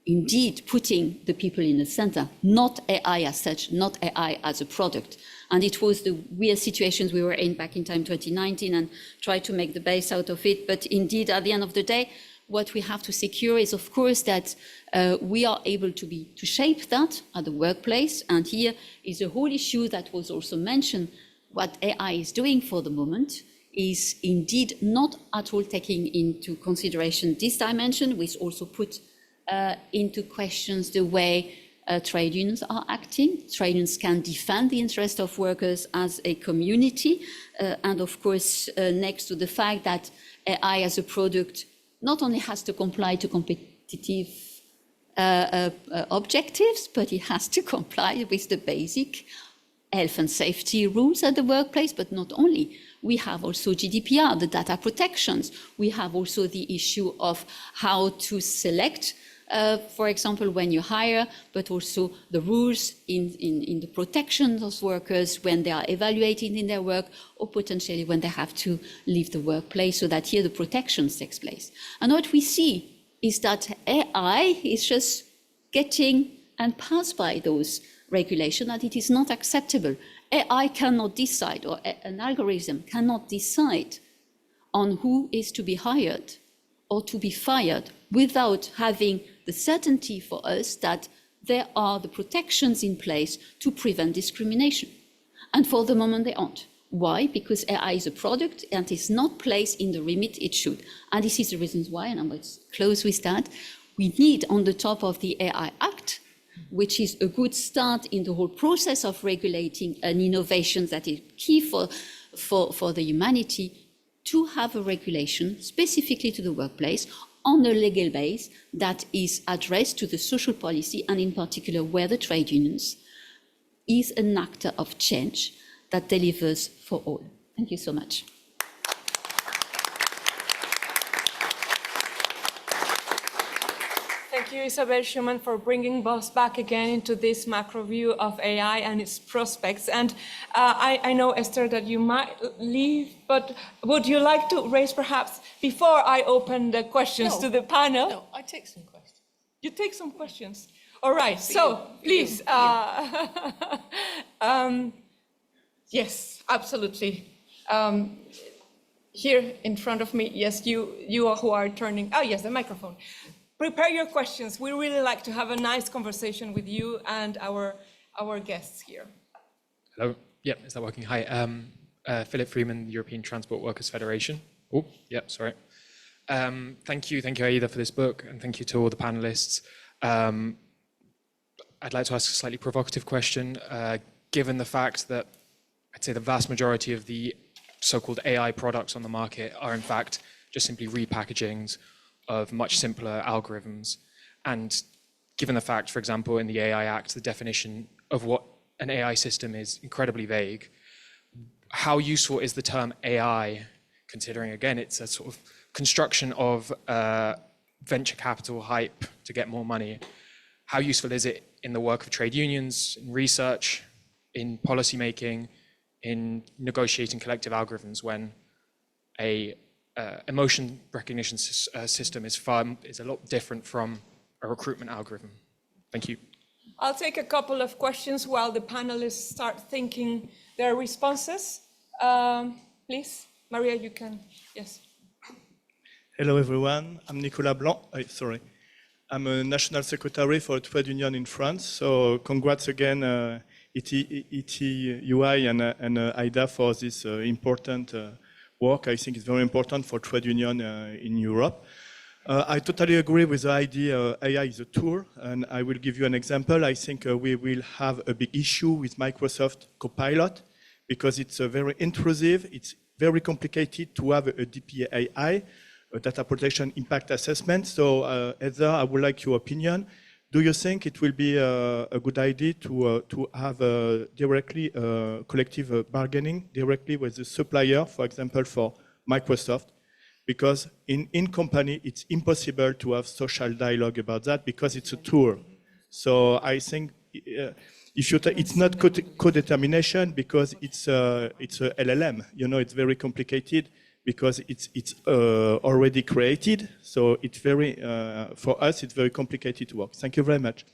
indeed putting the people in the center, not AI as such, not AI as a product. And it was the weird situations we were in back in time 2019, and try to make the base out of it. But indeed, at the end of the day, what we have to secure is, of course, that we are able to shape that at the workplace. And here is a whole issue that was also mentioned. What AI is doing for the moment is indeed not at all taking into consideration this dimension, which also put into questions the way trade unions are acting. Trade unions can defend the interest of workers as a community. And of course, next to the fact that AI as a product not only has to comply to competitive objectives, but it has to comply with the basic health and safety rules at the workplace, but not only. We have also GDPR, the data protections. We have also the issue of how to select, for example, when you hire, but also the rules in the protection of workers when they are evaluated in their work, or potentially when they have to leave the workplace, so that here the protections takes place. And what we see is that AI is just getting and pass by those regulations, that it is not acceptable. AI cannot decide, or an algorithm cannot decide on who is to be hired or to be fired without having the certainty for us that there are the protections in place to prevent discrimination. And for the moment, they aren't. Why? Because AI is a product and is not placed in the remit it should. And this is the reasons why, and I'm going to close with that, we need on the top of the AI Act, which is a good start in the whole process of regulating an innovation that is key for the humanity, to have a regulation specifically to the workplace on a legal base that is addressed to the social policy, and in particular where the trade unions is an actor of change that delivers for all. Thank you so much. Thank you, Isabel Schumann, for bringing us back again into this macro view of AI and its prospects. And I know, Esther, that you might leave, but would you like to raise perhaps, before I open the questions to the panel? No, I take some questions. You take some questions. All right, so please. Yes, absolutely. Here in front of me, yes, you are who are turning. Oh, yes, the microphone. Prepare your questions. We really like to have a nice conversation with you and our guests here. Hello. Yeah, is that working? Hi. Philip Freeman, European Transport Workers Federation. Oh, yeah, sorry. Thank you, Aida, for this book, and thank you to all the panelists. I'd like to ask a slightly provocative question. Given the fact that I'd say the vast majority of the so-called AI products on the market are in fact just simply repackagings of much simpler algorithms. And given the fact, for example, in the AI Act, the definition of what an AI system is incredibly vague, how useful is the term AI, considering, again, it's a sort of construction of venture capital hype to get more money? How useful is it in the work of trade unions, in research, in policy making, in negotiating collective algorithms, when a emotion recognition system is a lot different from a recruitment algorithm? Thank you. I'll take a couple of questions while the panelists start thinking their responses. Please, Maria, you can, yes. Hello, everyone. I'm Nicolas Blanc. I'm a national secretary for a trade union in France. So congrats again, ETUI and Aida, for this important work. I think it's very important for trade union in Europe. I totally agree with the idea AI is a tool, and I will give you an example. I think we will have a big issue with Microsoft Copilot because it's very intrusive. It's very complicated to have a DPAI, a data protection impact assessment. So, Heather, I would like your opinion. Do you think it will be a good idea to have directly collective bargaining directly with the supplier, for example, for Microsoft? Because in company, it's impossible to have social dialogue about that because it's a tool. So I think it's not co-determination because it's a LLM. You know, it's very complicated because it's already created. So it's very, for us, it's very complicated to work. Thank you very much.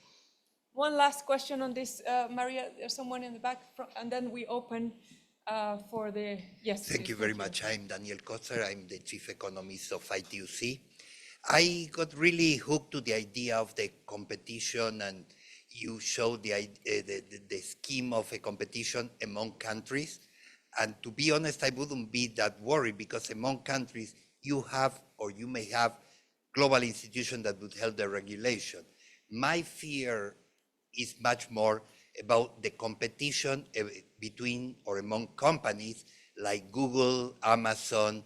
One last question on this, Maria, there's someone in the back, and then we open for the, yes. Thank you very much. I'm Daniel Kotzer. I'm the chief economist of ETUC. I got really hooked to the idea of the competition, and you showed the scheme of a competition among countries. And to be honest, I wouldn't be that worried because among countries you have, or you may have, global institutions that would help the regulation. My fear is much more about the competition between or among companies like Google, Amazon,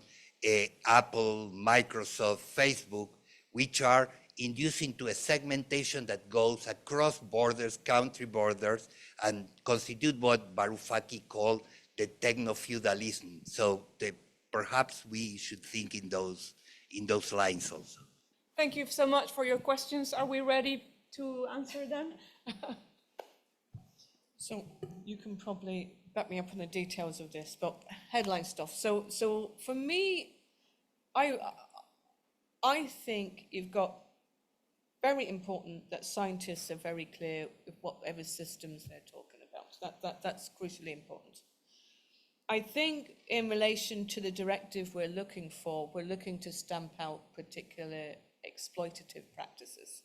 Apple, Microsoft, Facebook, which are inducing to a segmentation that goes across borders, country borders, and constitute what Varoufakis called the techno-feudalism. So perhaps we should think in those lines also. Thank you so much for your questions. Are we ready to answer them? So you can probably back me up on the details of this, but headline stuff. So for me, I think you've got very important that scientists are very clear with whatever systems they're talking about. That's crucially important. I think in relation to the directive we're looking to stamp out particular exploitative practices.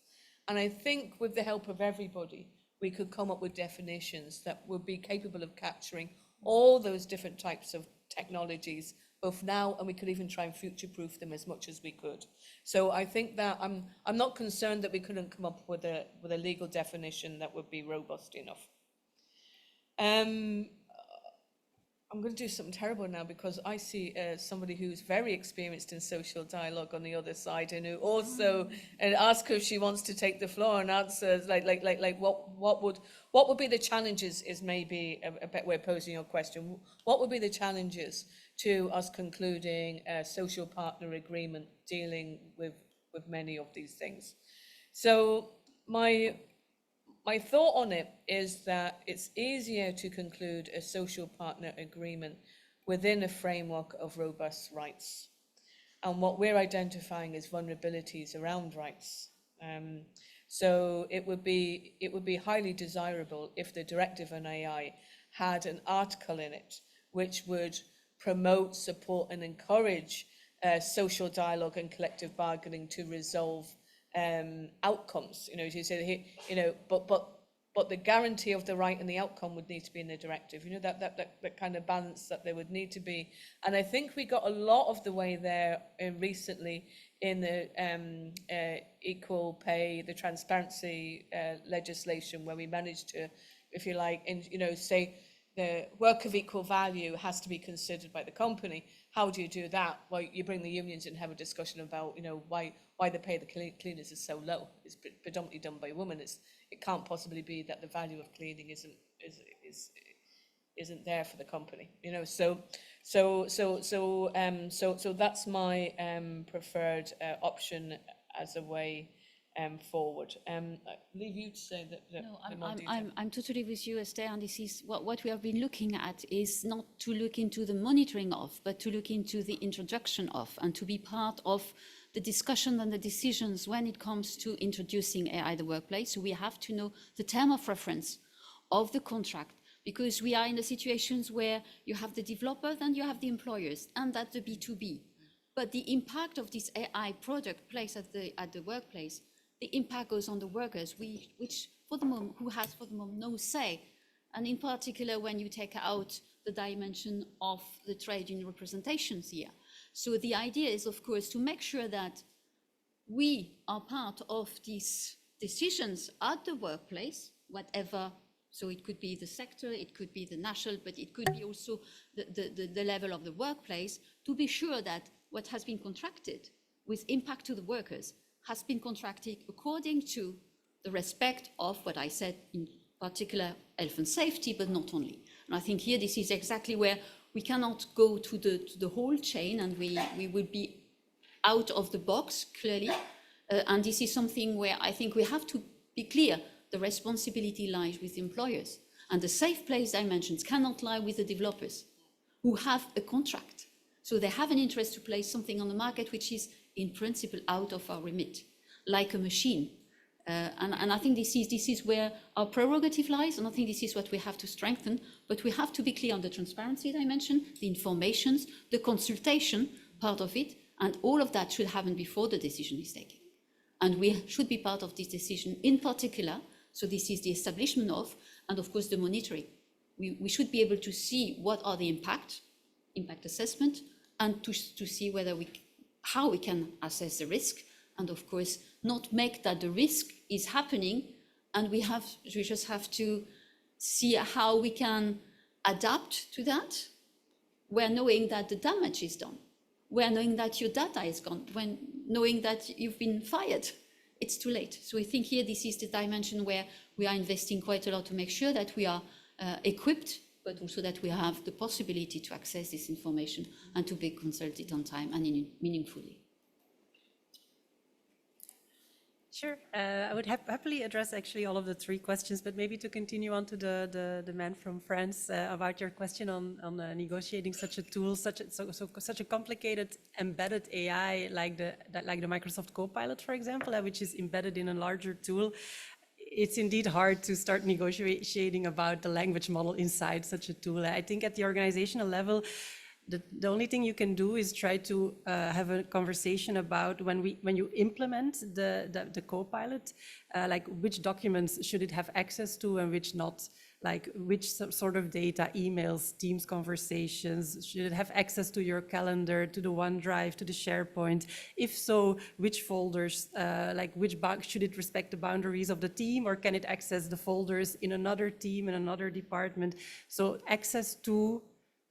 And I think with the help of everybody, we could come up with definitions that would be capable of capturing all those different types of technologies, both now, and we could even try and future-proof them as much as we could. So I think that I'm not concerned that we couldn't come up with a legal definition that would be robust enough. I'm going to do something terrible now because I see somebody who's very experienced in social dialogue on the other side, and who also and ask her if she wants to take the floor and answers like what would be the challenges is maybe a better way of posing your question. What would be the challenges to us concluding a social partner agreement dealing with many of these things? So my thought on it is that it's easier to conclude a social partner agreement within a framework of robust rights. And what we're identifying is vulnerabilities around rights. So it would be highly desirable if the directive on AI had an article in it which would promote, support, and encourage social dialogue and collective bargaining to resolve outcomes. As you said, but the guarantee of the right and the outcome would need to be in the directive. That kind of balance that there would need to be. And I think we got a lot of the way there recently in the equal pay, the transparency legislation, where we managed to, if you like, say the work of equal value has to be considered by the company. How do you do that? Well, you bring the unions in and have a discussion about, why the pay of the cleaners is so low. It's predominantly done by women. It can't possibly be that the value of cleaning isn't there for the company. So that's my preferred option as a way forward. I leave you to say that. No, I'm totally with you, Esther, and this is what we have been looking at, is not to look into the monitoring of, but to look into the introduction of, and to be part of the discussion and the decisions when it comes to introducing AI in the workplace. So we have to know the term of reference of the contract, because we are in the situations where you have the developers and you have the employers, and that's the B2B. But the impact of this AI product placed at the workplace, the impact goes on the workers, which for the moment, who has for the moment no say. And in particular, when you take out the dimension of the trade union representations here. So the idea is, of course, to make sure that we are part of these decisions at the workplace, whatever. So it could be the sector, it could be the national, but it could be also the level of the workplace, to be sure that what has been contracted with impact to the workers has been contracted according to the respect of what I said, in particular health and safety, but not only. And I think here this is exactly where we cannot go to the whole chain, and we would be out of the box, clearly. And this is something where I think we have to be clear. The responsibility lies with employers, and the safe place dimensions cannot lie with the developers who have a contract. So they have an interest to place something on the market which is in principle out of our remit, like a machine. And I think this is where our prerogative lies, and I think this is what we have to strengthen, but we have to be clear on the transparency dimension, the informations, the consultation part of it, and all of that should happen before the decision is taken. And we should be part of this decision in particular. So this is the establishment of, and of course the monitoring. We should be able to see what are the impact assessment, and to see how we can assess the risk, and of course not make that the risk is happening, and we just have to see how we can adapt to that, where knowing that the damage is done, where knowing that your data is gone, when knowing that you've been fired. it's too late. So I think here this is the dimension where we are investing quite a lot to make sure that we are equipped, but also that we have the possibility to access this information and to be consulted on time and meaningfully. Sure. I would happily address actually all of the three questions, but maybe to continue on to the man from France about your question on negotiating such a tool, such a complicated embedded AI like the Microsoft Copilot, for example, which is embedded in a larger tool. It's indeed hard to start negotiating about the language model inside such a tool. I think at the organizational level, the only thing you can do is try to have a conversation about when you implement the Copilot, like which documents should it have access to and which not, like which sort of data, emails, Teams conversations, should it have access to your calendar, to the OneDrive, to the SharePoint? If so, which folders, like should it respect the boundaries of the team, or can it access the folders in another team, in another department? So access to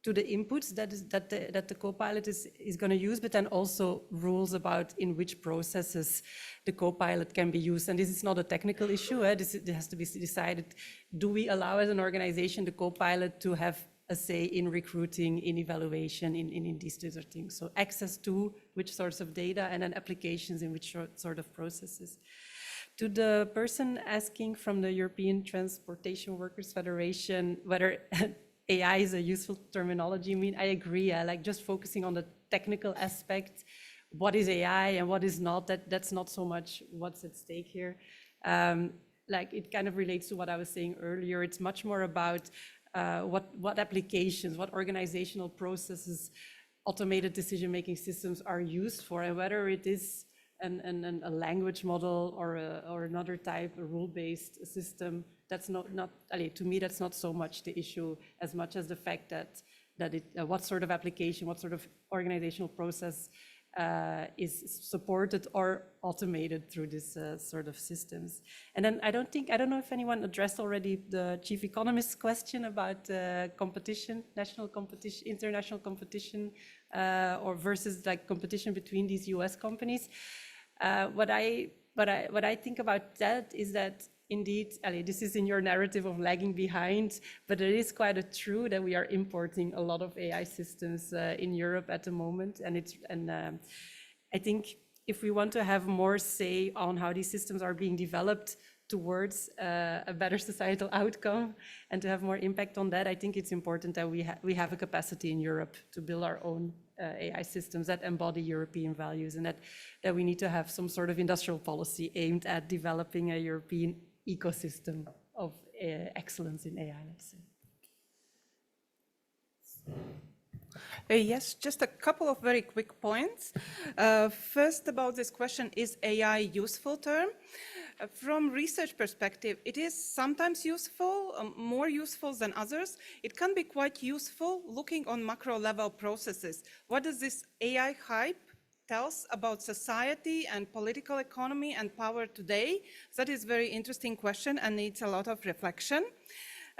the inputs that the Copilot is going to use, but then also rules about in which processes the Copilot can be used. And this is not a technical issue. This has to be decided. Do we allow as an organization the Copilot to have a say in recruiting, in evaluation, in these sorts of things? So access to which sorts of data, and then applications in which sort of processes. To the person asking from the European Transportation Workers Federation whether AI is a useful terminology. I mean, I agree. I like just focusing on the technical aspect. What is AI and what is not? That's not so much what's at stake here. Like it kind of relates to what I was saying earlier. It's much more about what applications, what organizational processes, automated decision-making systems are used for, and whether it is a language model or another type, a rule-based system. That's not to me, that's not so much the issue as much as the fact that what sort of application, what sort of organizational process is supported or automated through this sort of systems. And then I don't know if anyone addressed already the chief economist's question about competition, national competition, international competition, or versus like competition between these US companies. What I think about that is that indeed, Ali, this is in your narrative of lagging behind, but it is quite true that we are importing a lot of AI systems in Europe at the moment, and I think if we want to have more say on how these systems are being developed towards a better societal outcome and to have more impact on that, I think it's important that we have a capacity in Europe to build our own AI systems that embody European values, and that we need to have some sort of industrial policy aimed at developing a European ecosystem of excellence in AI, let's say. Yes, just a couple of very quick points. First, about this question, is AI useful term? From research perspective, it is sometimes useful, more useful than others. It can be quite useful looking on macro level processes. What does this AI hype tells about society and political economy and power today? That is a very interesting question and needs a lot of reflection.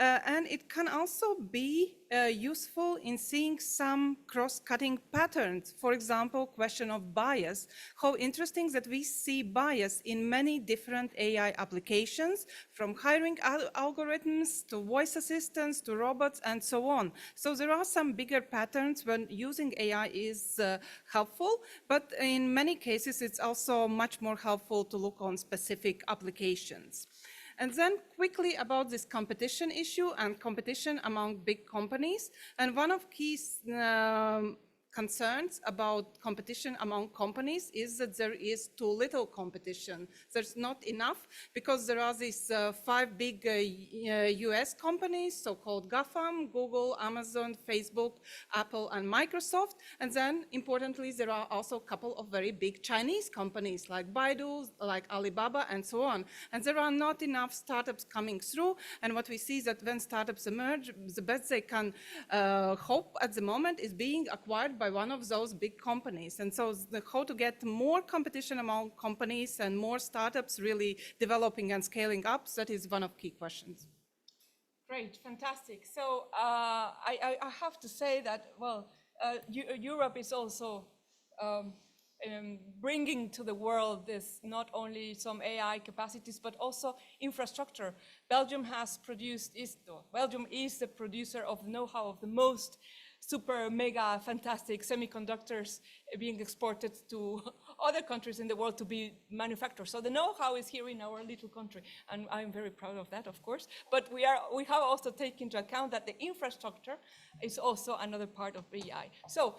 And it can also be useful in seeing some cross-cutting patterns. For example, question of bias. How interesting that we see bias in many different AI applications, from hiring algorithms to voice assistants to robots and so on. So there are some bigger patterns when using AI is helpful, but in many cases it's also much more helpful to look on specific applications. And then quickly about this competition issue and competition among big companies. And one of key concerns about competition among companies is that there is too little competition. There's not enough, because there are these 5 big US companies, so-called GAFAM, Google, Amazon, Facebook, Apple, and Microsoft. And then, importantly, there are also a couple of very big Chinese companies like Baidu, like Alibaba, and so on. And there are not enough startups coming through. And what we see is that when startups emerge, the best they can hope at the moment is being acquired by one of those big companies. And so how to get more competition among companies and more startups really developing and scaling up, that is one of key questions. Great, fantastic. So I have to say that, well, Europe is also bringing to the world this not only some AI capacities but also infrastructure. Belgium is the producer of know-how of the most super mega fantastic semiconductors being exported to other countries in the world to be manufactured. So the know-how is here in our little country, and I'm very proud of that, of course. But we have also taken into account that the infrastructure is also another part of BI. So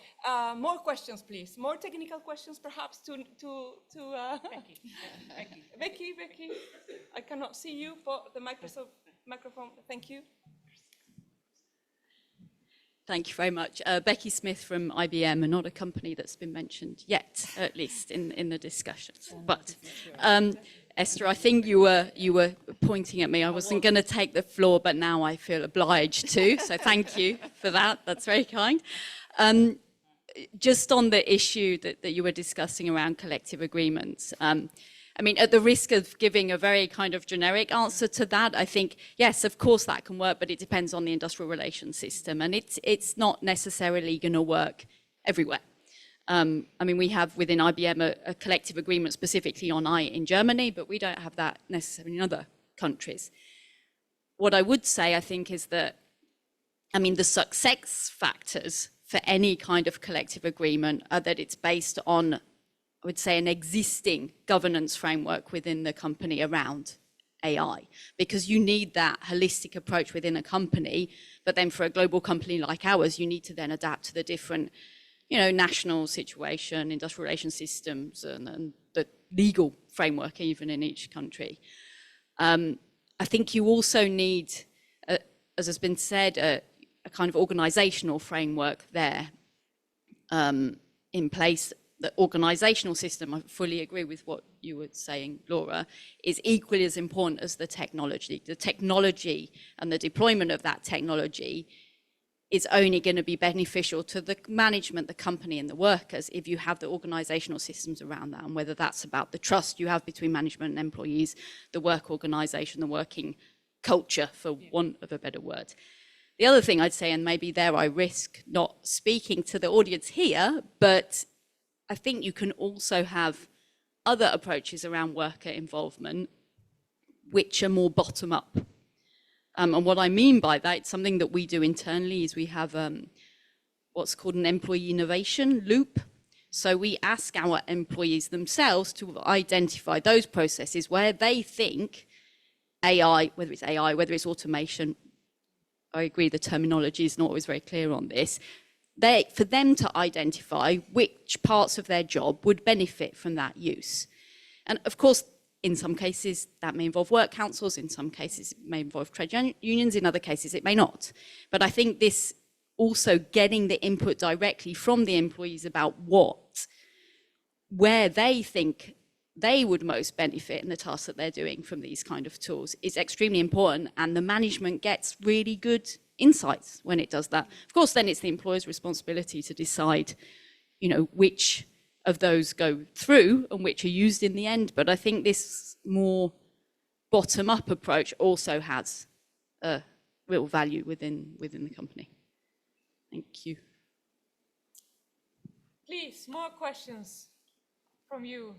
more questions, please. More technical questions, perhaps to Becky. Becky, I cannot see you, but the microphone. Thank you. Thank you very much. Becky Smith from IBM, and not a company that's been mentioned yet, at least in the discussions. But Esther, I think you were pointing at me. I wasn't going to take the floor, but now I feel obliged to. So thank you for that. That's very kind. Just on the issue that you were discussing around collective agreements. I mean, at the risk of giving a very kind of generic answer to that, I think, yes, of course that can work, but it depends on the industrial relations system. And it's not necessarily going to work everywhere. I mean, we have within IBM a collective agreement specifically on AI in Germany, but we don't have that necessarily in other countries. What I would say, I think, is that, I mean, the success factors for any kind of collective agreement are that it's based on, I would say, an existing governance framework within the company around AI, because you need that holistic approach within a company. But then for a global company like ours, you need to then adapt to the different, national situation, industrial relations systems, and the legal framework even in each country. I think you also need, as has been said, a kind of organizational framework there in place. The organizational system, I fully agree with what you were saying, Laura, is equally as important as the technology. The technology and the deployment of that technology is only going to be beneficial to the management, the company, and the workers if you have the organizational systems around that, and whether that's about the trust you have between management and employees, the work organization, the working culture, for want of a better word. The other thing I'd say, and maybe there I risk not speaking to the audience here, but I think you can also have other approaches around worker involvement, which are more bottom up. And what I mean by that, it's something that we do internally, is we have what's called an employee innovation loop. So we ask our employees themselves to identify those processes where they think AI, whether it's automation, I agree the terminology is not always very clear on this, for them to identify which parts of their job would benefit from that use. And of course, in some cases, that may involve work councils, in some cases, it may involve trade unions, in other cases, it may not. But I think this also getting the input directly from the employees about where they think they would most benefit in the tasks that they're doing from these kind of tools is extremely important, and the management gets really good insights when it does that. Of course, then it's the employer's responsibility to decide, which of those go through and which are used in the end. But I think this more bottom-up approach also has a real value within the company. Thank you. Please, more questions from you.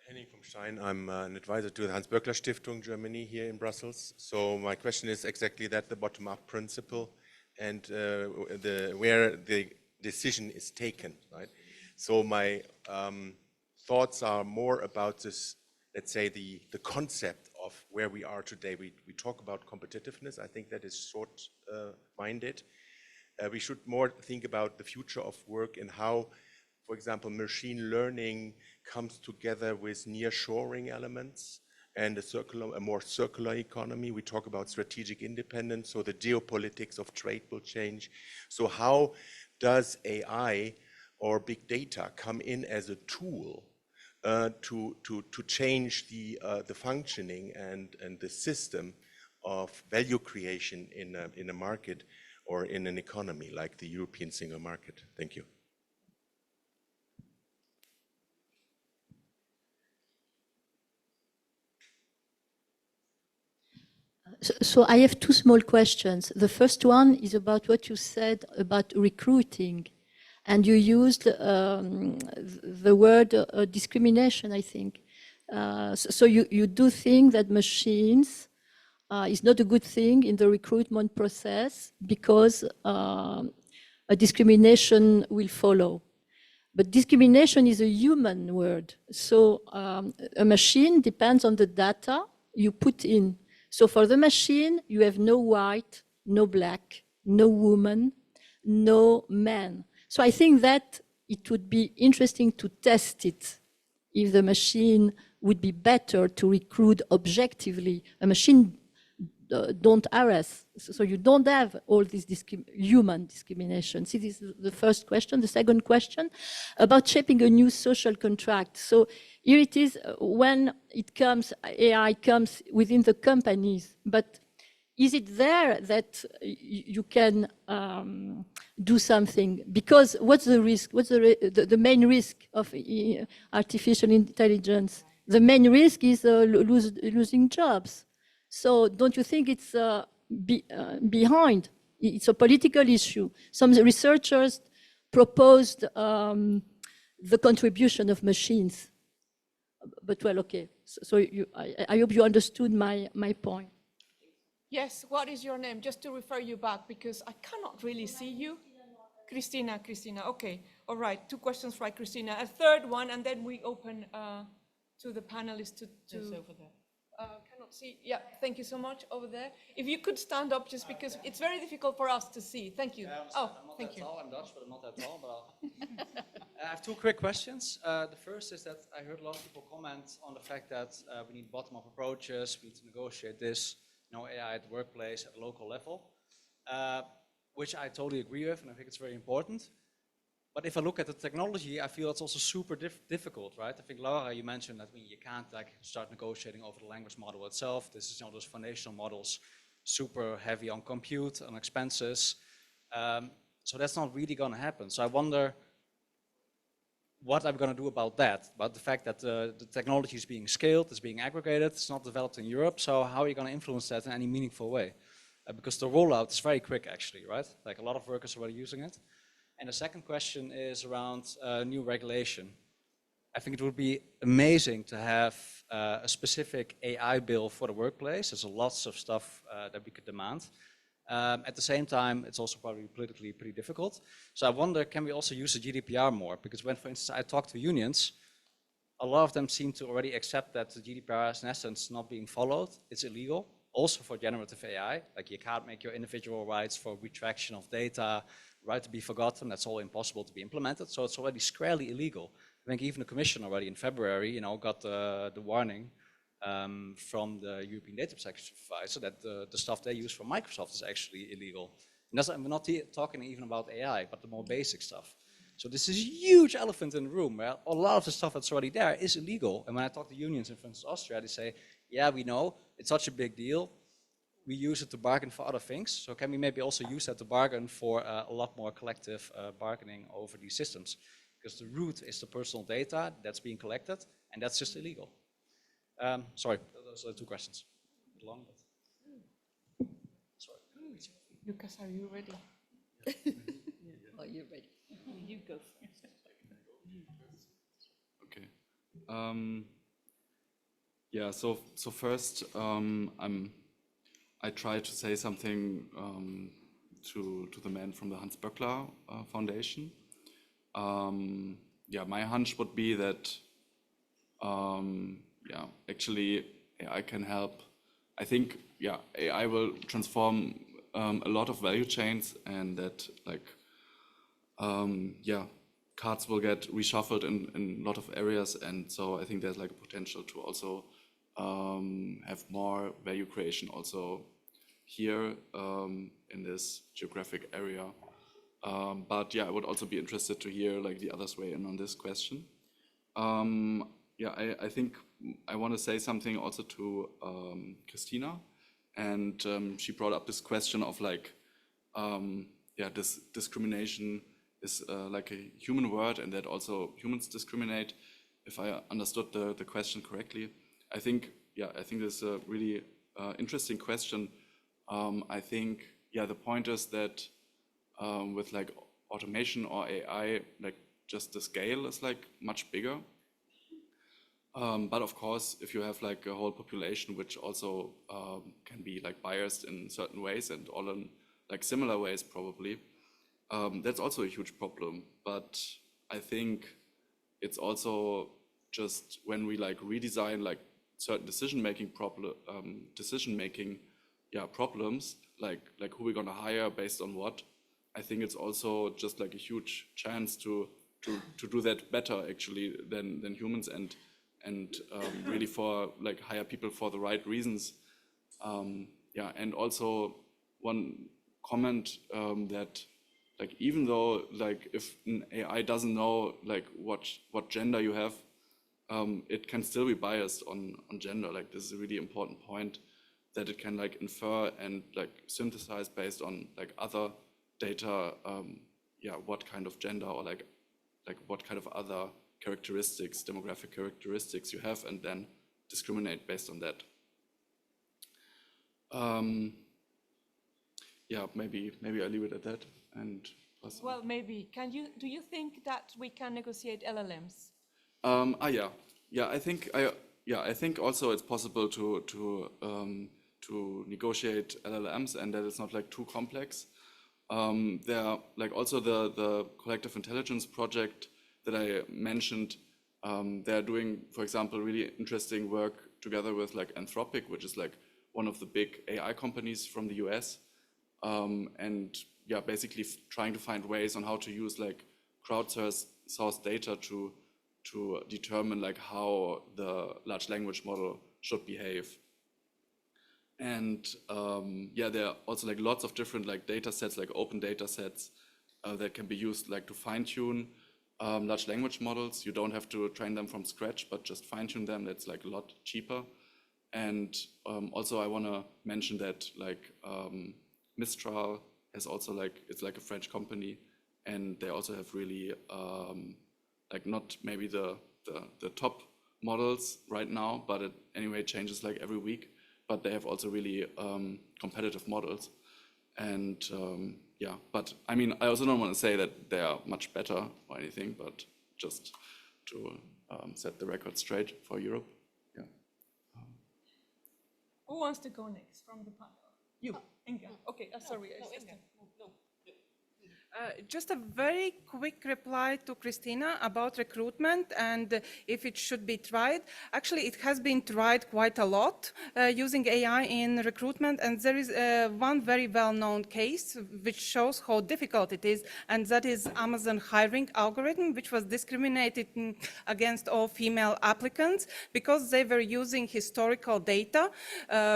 Henning from Stein. I'm an advisor to the Hans-Böckler Stiftung Germany here in Brussels. So my question is exactly that, the bottom-up principle and where the decision is taken, right? So my thoughts are more about this, let's say, the concept of where we are today. We talk about competitiveness. I think that is short-minded. We should more think about the future of work and how, for example, machine learning comes together with nearshoring elements and a more circular economy. We talk about strategic independence, so the geopolitics of trade will change. So how does AI or big data come in as a tool to change the functioning and the system of value creation in a market or in an economy like the European single market? Thank you. So I have two small questions. The first one is about what you said about recruiting. And you used the word discrimination, I think. So you do think that machines is not a good thing in the recruitment process because a discrimination will follow. But discrimination is a human word. So a machine depends on the data you put in. So for the machine, you have no white, no black, no woman, no man. So I think that it would be interesting to test it if the machine would be better to recruit objectively. A machine don't harass, so you don't have all this human discrimination. See, this is the first question. The second question about shaping a new social contract. So here it is, when it comes, AI comes within the companies, but is it there that you can do something? Because what's the risk? What's the main risk of artificial intelligence? The main risk is losing jobs. So don't you think it's behind? It's a political issue. Some researchers proposed the contribution of machines. But well, okay. So I hope you understood my point. Yes, what is your name? Just to refer you back, because I cannot really see you. Christina, okay. All right, two questions for Christina. A third one, and then we open to the panelists to Yes, over there. Cannot see. Yeah, thank you so much over there. If you could stand up, just because it's very difficult for us to see. Thank you. I'm not thank that you. tall. I'm Dutch, but I'm not that tall. But I have two quick questions. The first is that I heard a lot of people comment on the fact that we need bottom-up approaches. We need to negotiate this, AI at the workplace at a local level, which I totally agree with, and I think it's very important. But if I look at the technology, I feel it's also super difficult, right? I think, Laura, you mentioned that you can't start negotiating over the language model itself. This is those foundational models, super heavy on compute, on expenses. So that's not really going to happen. So I wonder what I'm going to do about that, about the fact that the technology is being scaled, it's being aggregated, it's not developed in Europe. So how are you going to influence that in any meaningful way? Because the rollout is very quick, actually, right? Like a lot of workers are already using it. And the second question is around new regulation. I think it would be amazing to have a specific AI bill for the workplace. There's lots of stuff that we could demand. At the same time, it's also probably politically pretty difficult. So I wonder, can we also use the GDPR more? Because when, for instance, I talk to unions, a lot of them seem to already accept that the GDPR is in essence not being followed. It's illegal. Also for generative AI, like you can't make your individual rights for retraction of data, right to be forgotten, that's all impossible to be implemented. So it's already squarely illegal. I think even the Commission already in February, got the warning from the European Data Protection Supervisor that the stuff they use from Microsoft is actually illegal. And we're not talking even about AI, but the more basic stuff. So this is a huge elephant in the room where a lot of the stuff that's already there is illegal. And when I talk to unions in, for instance, Austria, they say, yeah, we know, it's such a big deal. We use it to bargain for other things. So can we maybe also use that to bargain for a lot more collective bargaining over these systems? Because the root is the personal data that's being collected, and that's just illegal. Sorry, those are the two questions. Long, but... Sorry. Lucas, are you ready? Are you ready? You go first. Okay. Yeah. So first, I try to say something to the man from the Hans Böckler Foundation. Yeah, my hunch would be that actually AI can help. I think AI will transform a lot of value chains, and that cards will get reshuffled in a lot of areas, and so I think there's a potential to also have more value creation also here in this geographic area. But yeah, I would also be interested to hear the others weigh in on this question. I think I want to say something also to Christina, and she brought up this question of this discrimination is like a human word, and that also humans discriminate. If I understood the question correctly, I think this is a really interesting question. I think, yeah, the point is that with like automation or AI, like just the scale is like much bigger. But of course, if you have like a whole population which also can be like biased in certain ways and all in like similar ways probably, that's also a huge problem. But I think it's also just when we like redesign like certain decision-making problems, like who we're gonna hire based on what. I think it's also just like a huge chance to do that better actually than humans and really for like hire people for the right reasons. Yeah, and also one comment that like even though like if an AI doesn't know like what gender you have, it can still be biased on gender. Like this is a really important point, that it can like infer and like synthesize based on like other data, yeah, what kind of gender or like what kind of other characteristics, demographic characteristics you have, and then discriminate based on that. Yeah, maybe I leave it at that. And well, maybe do you think that we can negotiate LLMs? Yeah. I think also it's possible to negotiate LLMs, and that it's not like too complex. There are like also the collective intelligence project that I mentioned. They're doing, for example, really interesting work together with like Anthropic, which is like one of the big AI companies from the US. And yeah, basically trying to find ways on how to use like crowdsourced data to determine like how the large language model should behave. And yeah, there are also like lots of different like data sets, like open data sets that can be used like to fine tune large language models. You don't have to train them from scratch, but just fine tune them. That's like a lot cheaper. And also I want to mention that like Mistral has also like, it's like a French company, and they also have really like not maybe the top models right now, but it anyway changes like every week. But they have also really competitive models. And yeah, but I mean, I also don't want to say that they are much better or anything, but just to set the record straight for Europe. Yeah. Who wants to go next from the panel? You, Inga. Okay, sorry. Just a very quick reply to Christina about recruitment and if it should be tried. Actually, it has been tried quite a lot using AI in recruitment, and there is one very well-known case which shows how difficult it is, and that is Amazon hiring algorithm, which was discriminated against all female applicants because they were using historical data,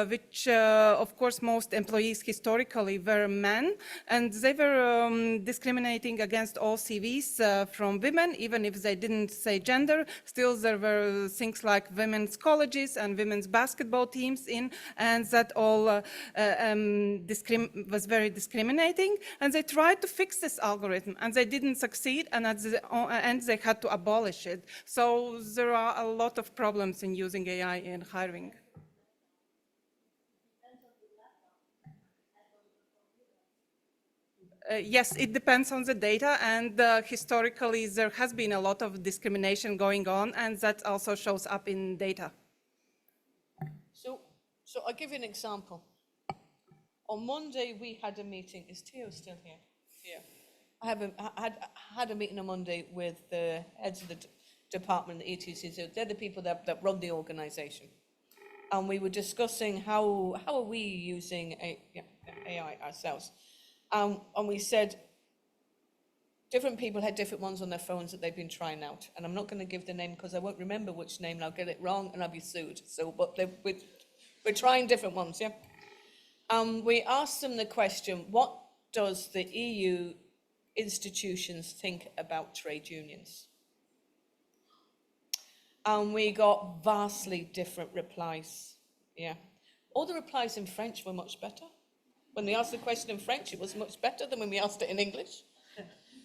which of course most employees historically were men, and they were discriminating against all CVs from women, even if they didn't say gender. Still, there were things like women's colleges and women's basketball teams in, and that all was very discriminating. And they tried to fix this algorithm, and they didn't succeed, and at the end, they had to abolish it. So there are a lot of problems in using AI in hiring. Yes, it depends on the data, and historically there has been a lot of discrimination going on, and that also shows up in data. So I'll give you an example. On Monday we had a meeting. Is Theo still here? Yeah. I had a meeting on Monday with the heads of the department, the ETUC. So they're the people that run the organisation, and we were discussing how are we using AI ourselves. And we said different people had different ones on their phones that they've been trying out. And I'm not going to give the name because I won't remember which name and I'll get it wrong and I'll be sued. So, but we're trying different ones, yeah? We asked them the question, what does the EU institutions think about trade unions? And we got vastly different replies, yeah. All the replies in French were much better. When we asked the question in French, it was much better than when we asked it in English.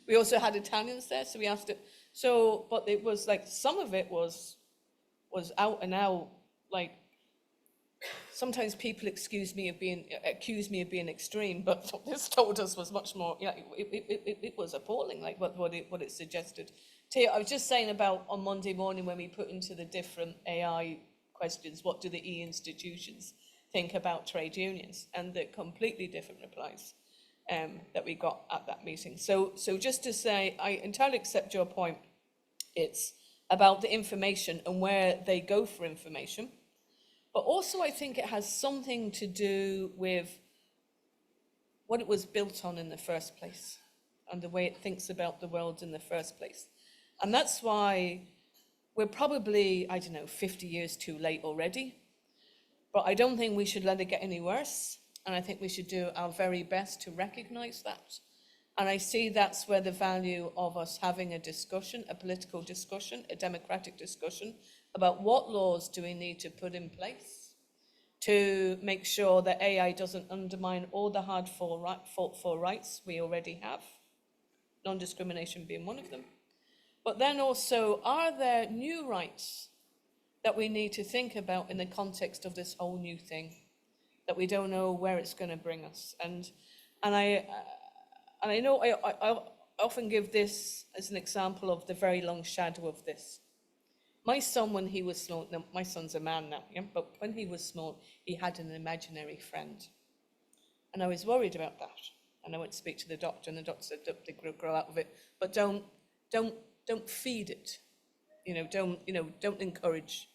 We also had Italians there, so we asked it. So, but it was like, some of it was out and out, like, sometimes people accuse me of being extreme, but what this told us was much more, it was appalling, like what it suggested. Tia, I was just saying about on Monday morning when we put into the different AI questions, what do the institutions think about trade unions? And the completely different replies that we got at that meeting. So just to say, I entirely accept your point. It's about the information and where they go for information. But also I think it has something to do with what it was built on in the first place and the way it thinks about the world in the first place. And that's why we're probably, 50 years too late already. But I don't think we should let it get any worse. And I think we should do our very best to recognize that. And I see that's where the value of us having a discussion, a political discussion, a democratic discussion about what laws do we need to put in place to make sure that AI doesn't undermine all the fought for rights we already have, non-discrimination being one of them. But then also, are there new rights that we need to think about in the context of this whole new thing that we don't know where it's going to bring us? And I know I often give this as an example of the very long shadow of this. My son, when he was small, no, my son's a man now, yeah, but when he was small, he had an imaginary friend. And I was worried about that. And I went to speak to the doctor, and the doctor said, they grow out of it, but don't feed it. Don't encourage,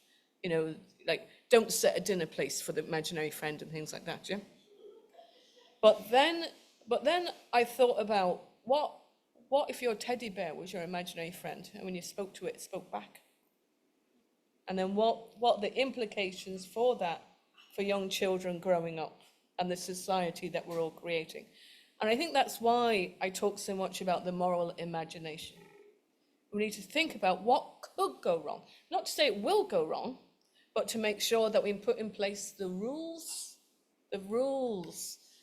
don't set a dinner place for the imaginary friend and things like that, yeah? But then I thought about what if your teddy bear was your imaginary friend, and when you spoke to it, it spoke back? And then what the implications for that for young children growing up and the society that we're all creating. And I think that's why I talk so much about the moral imagination. We need to think about what could go wrong. Not to say it will go wrong, but to make sure that we put in place the rules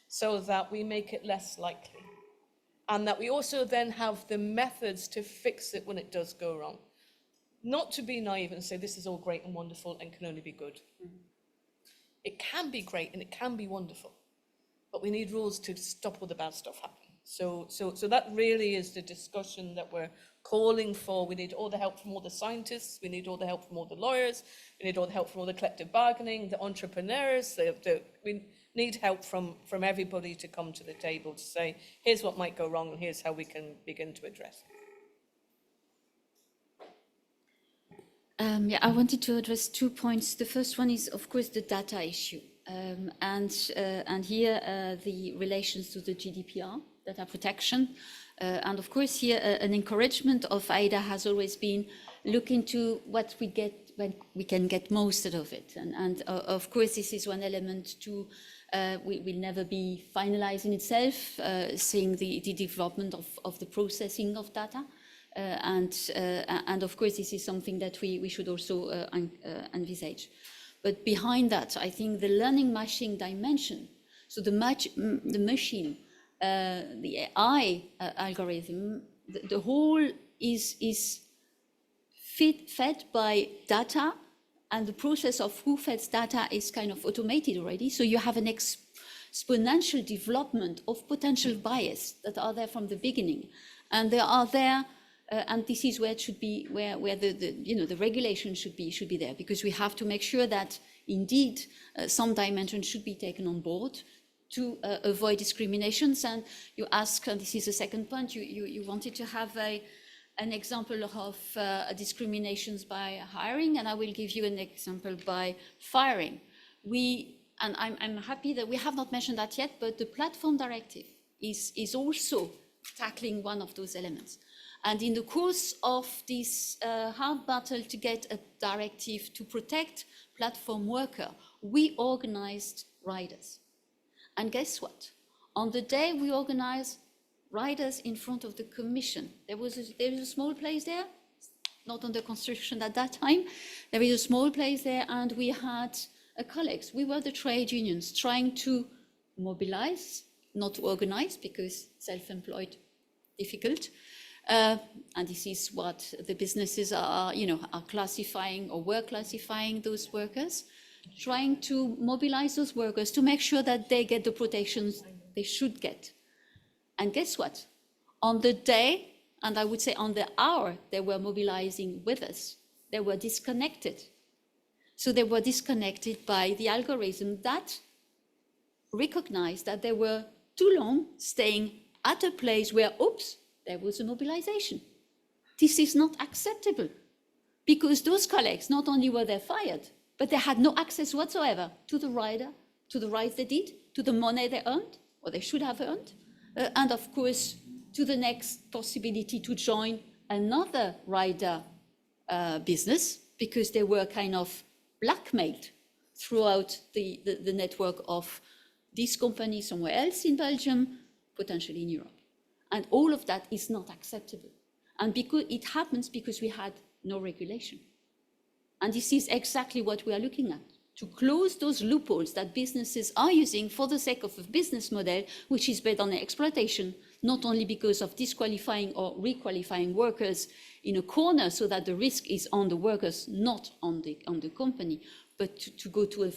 so that we make it less likely. And that we also then have the methods to fix it when it does go wrong. Not to be naive and say this is all great and wonderful and can only be good. Mm-hmm. It can be great and it can be wonderful, but we need rules to stop all the bad stuff happening. So that really is the discussion that we're calling for. We need all the help from all the scientists. We need all the help from all the lawyers. We need all the help from all the collective bargaining, the entrepreneurs. We need help from everybody to come to the table to say, here's what might go wrong and here's how we can begin to address it. I wanted to address 2 points. The first one is, of course, the data issue. And here the relations to the GDPR, data protection. And of course, here an encouragement of AIDA has always been look into what we get when we can get most out of it. And of course, this is one element to, will never be finalized in itself, seeing the development of the processing of data. And of course, this is something that we should also envisage. But behind that, I think the learning machine dimension, so the machine, the AI algorithm, the whole is fed by data, and the process of who feeds data is kind of automated already. So you have an exponential development of potential bias that are there from the beginning, and they are there. And this is where it should be, where the regulation should be there, because we have to make sure that indeed some dimensions should be taken on board to avoid discriminations. And you ask, and this is the second point, you wanted to have an example of discriminations by hiring, and I will give you an example by firing. And I'm happy that we have not mentioned that yet, but the platform directive is also tackling one of those elements. And in the course of this hard battle to get a directive to protect platform workers, we organized riders. And guess what? On the day we organized riders in front of the Commission, there was a small place there, not under construction at that time. There is a small place there, and we had colleagues. We were the trade unions trying to mobilize, not to organize, because self-employed, difficult. And this is what the businesses are classifying or were classifying those workers. trying to mobilize those workers to make sure that they get the protections they should get. And guess what? On the day, and I would say on the hour they were mobilizing with us, they were disconnected. So they were disconnected by the algorithm that recognized that they were too long staying at a place where, oops, there was a mobilization. This is not acceptable, because those colleagues, not only were they fired, but they had no access whatsoever to the rider, to the rights they did, to the money they earned, or they should have earned, and of course, to the next possibility to join another rider business, because they were kind of blackmailed throughout the network of this company somewhere else in Belgium, potentially in Europe. And all of that is not acceptable. And because it happens because we had no regulation. And this is exactly what we are looking at, to close those loopholes that businesses are using for the sake of a business model which is based on exploitation, not only because of disqualifying or requalifying workers in a corner so that the risk is on the workers, not on the company, but to go to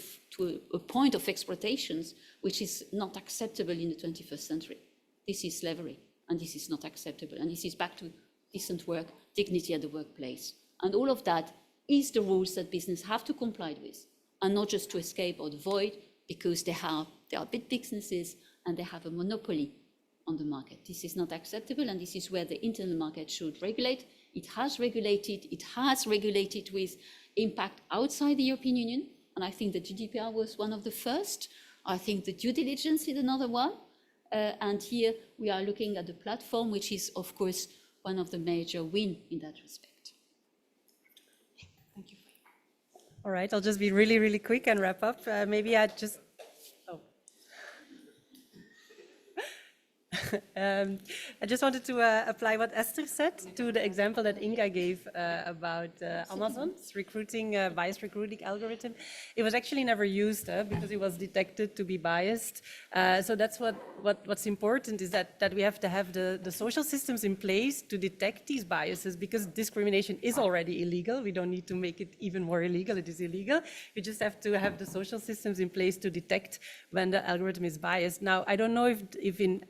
a point of exploitations which is not acceptable in the 21st century. This is slavery, and this is not acceptable. And this is back to decent work, dignity at the workplace. And all of that is the rules that business have to comply with, and not just to escape or avoid, because they are big businesses and they have a monopoly on the market. This is not acceptable, and this is where the internal market should regulate. It has regulated with impact outside the European Union, and I think the GDPR was one of the first. I think the due diligence is another one. And here we are looking at the platform, which is, of course, one of the major wins in that respect. Thank you. All right, I'll just be really, really quick and wrap up. Maybe I just, I just wanted to apply what Esther said to the example that Inga gave about Amazon's recruiting, biased recruiting algorithm. It was actually never used because it was detected to be biased. So that's what's important, is that we have to have the social systems in place to detect these biases, because discrimination is already illegal. We don't need to make it even more illegal. It is illegal. We just have to have the social systems in place to detect when the algorithm is biased. Now, I don't know if in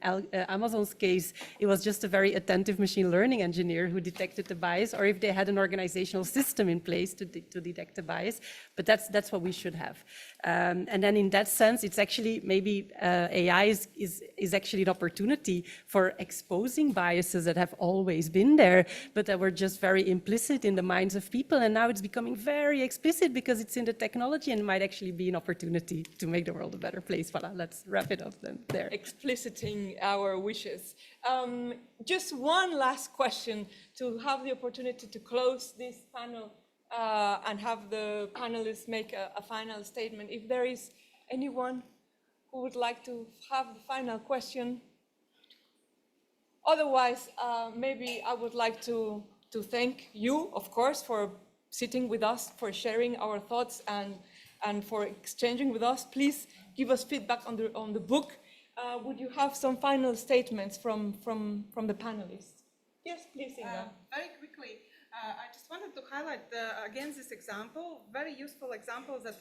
Amazon's case, it was just a very attentive machine learning engineer who detected the bias, or if they had an organizational system in place to detect the bias, but that's what we should have. And then in that sense, it's actually maybe AI is actually an opportunity for exposing biases that have always been there, but that were just very implicit in the minds of people, and now it's becoming very explicit because it's in the technology, and might actually be an opportunity to make the world a better place. Voilà, let's wrap it up then there. Expliciting our wishes. Just one last question to have the opportunity to close this panel and have the panelists make a final statement. If there is anyone who would like to have the final question. Otherwise, maybe I would like to thank you, of course, for sitting with us, for sharing our thoughts and for exchanging with us. Please give us feedback on the book. Would you have some final statements from the panelists? Yes, please, Inga. Very quickly, I just wanted to highlight, again, this example, very useful example that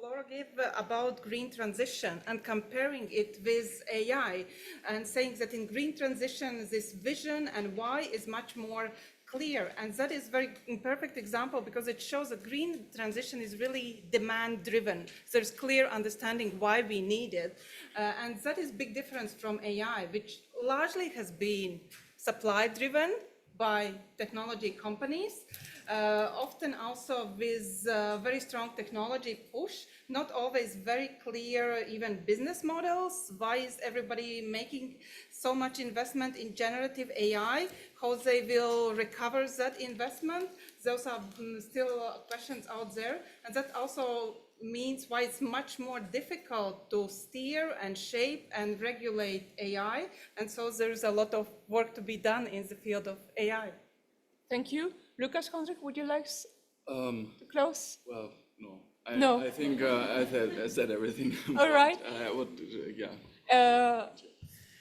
Laura gave about green transition and comparing it with AI, and saying that in green transition, this vision and why is much more clear. And that is very imperfect example, because it shows that green transition is really demand driven. There's clear understanding why we need it. And that is big difference from AI, which largely has been supply driven by technology companies, often also with very strong technology push, not always very clear even business models. Why is everybody making so much investment in generative AI? How they will recover that investment? Those are still questions out there. And that also means why it's much more difficult to steer and shape and regulate AI. And so there's a lot of work to be done in the field of AI. Thank you. Lucas Hendrik, would you like to close? Well, no. No. I think I said everything. All right. I would, yeah.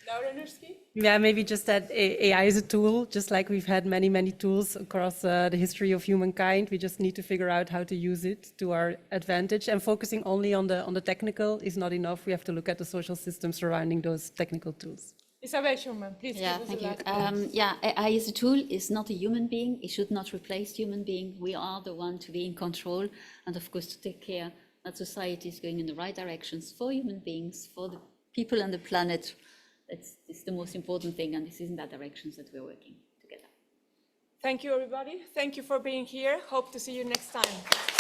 Laura Nurski? Yeah, maybe just that AI is a tool, just like we've had many, many tools across the history of humankind. We just need to figure out how to use it to our advantage. And focusing only on the technical is not enough. We have to look at the social systems surrounding those technical tools. Isabel Schumann, please. Yeah, give us thank the you. last words. Yeah, AI is a tool, it's not a human being. It should not replace human being. We are the one to be in control and of course to take care that society is going in the right directions for human beings, for the people and the planet. That's the most important thing, and this is in that directions that we're working together. Thank you, everybody. Thank you for being here. Hope to see you next time.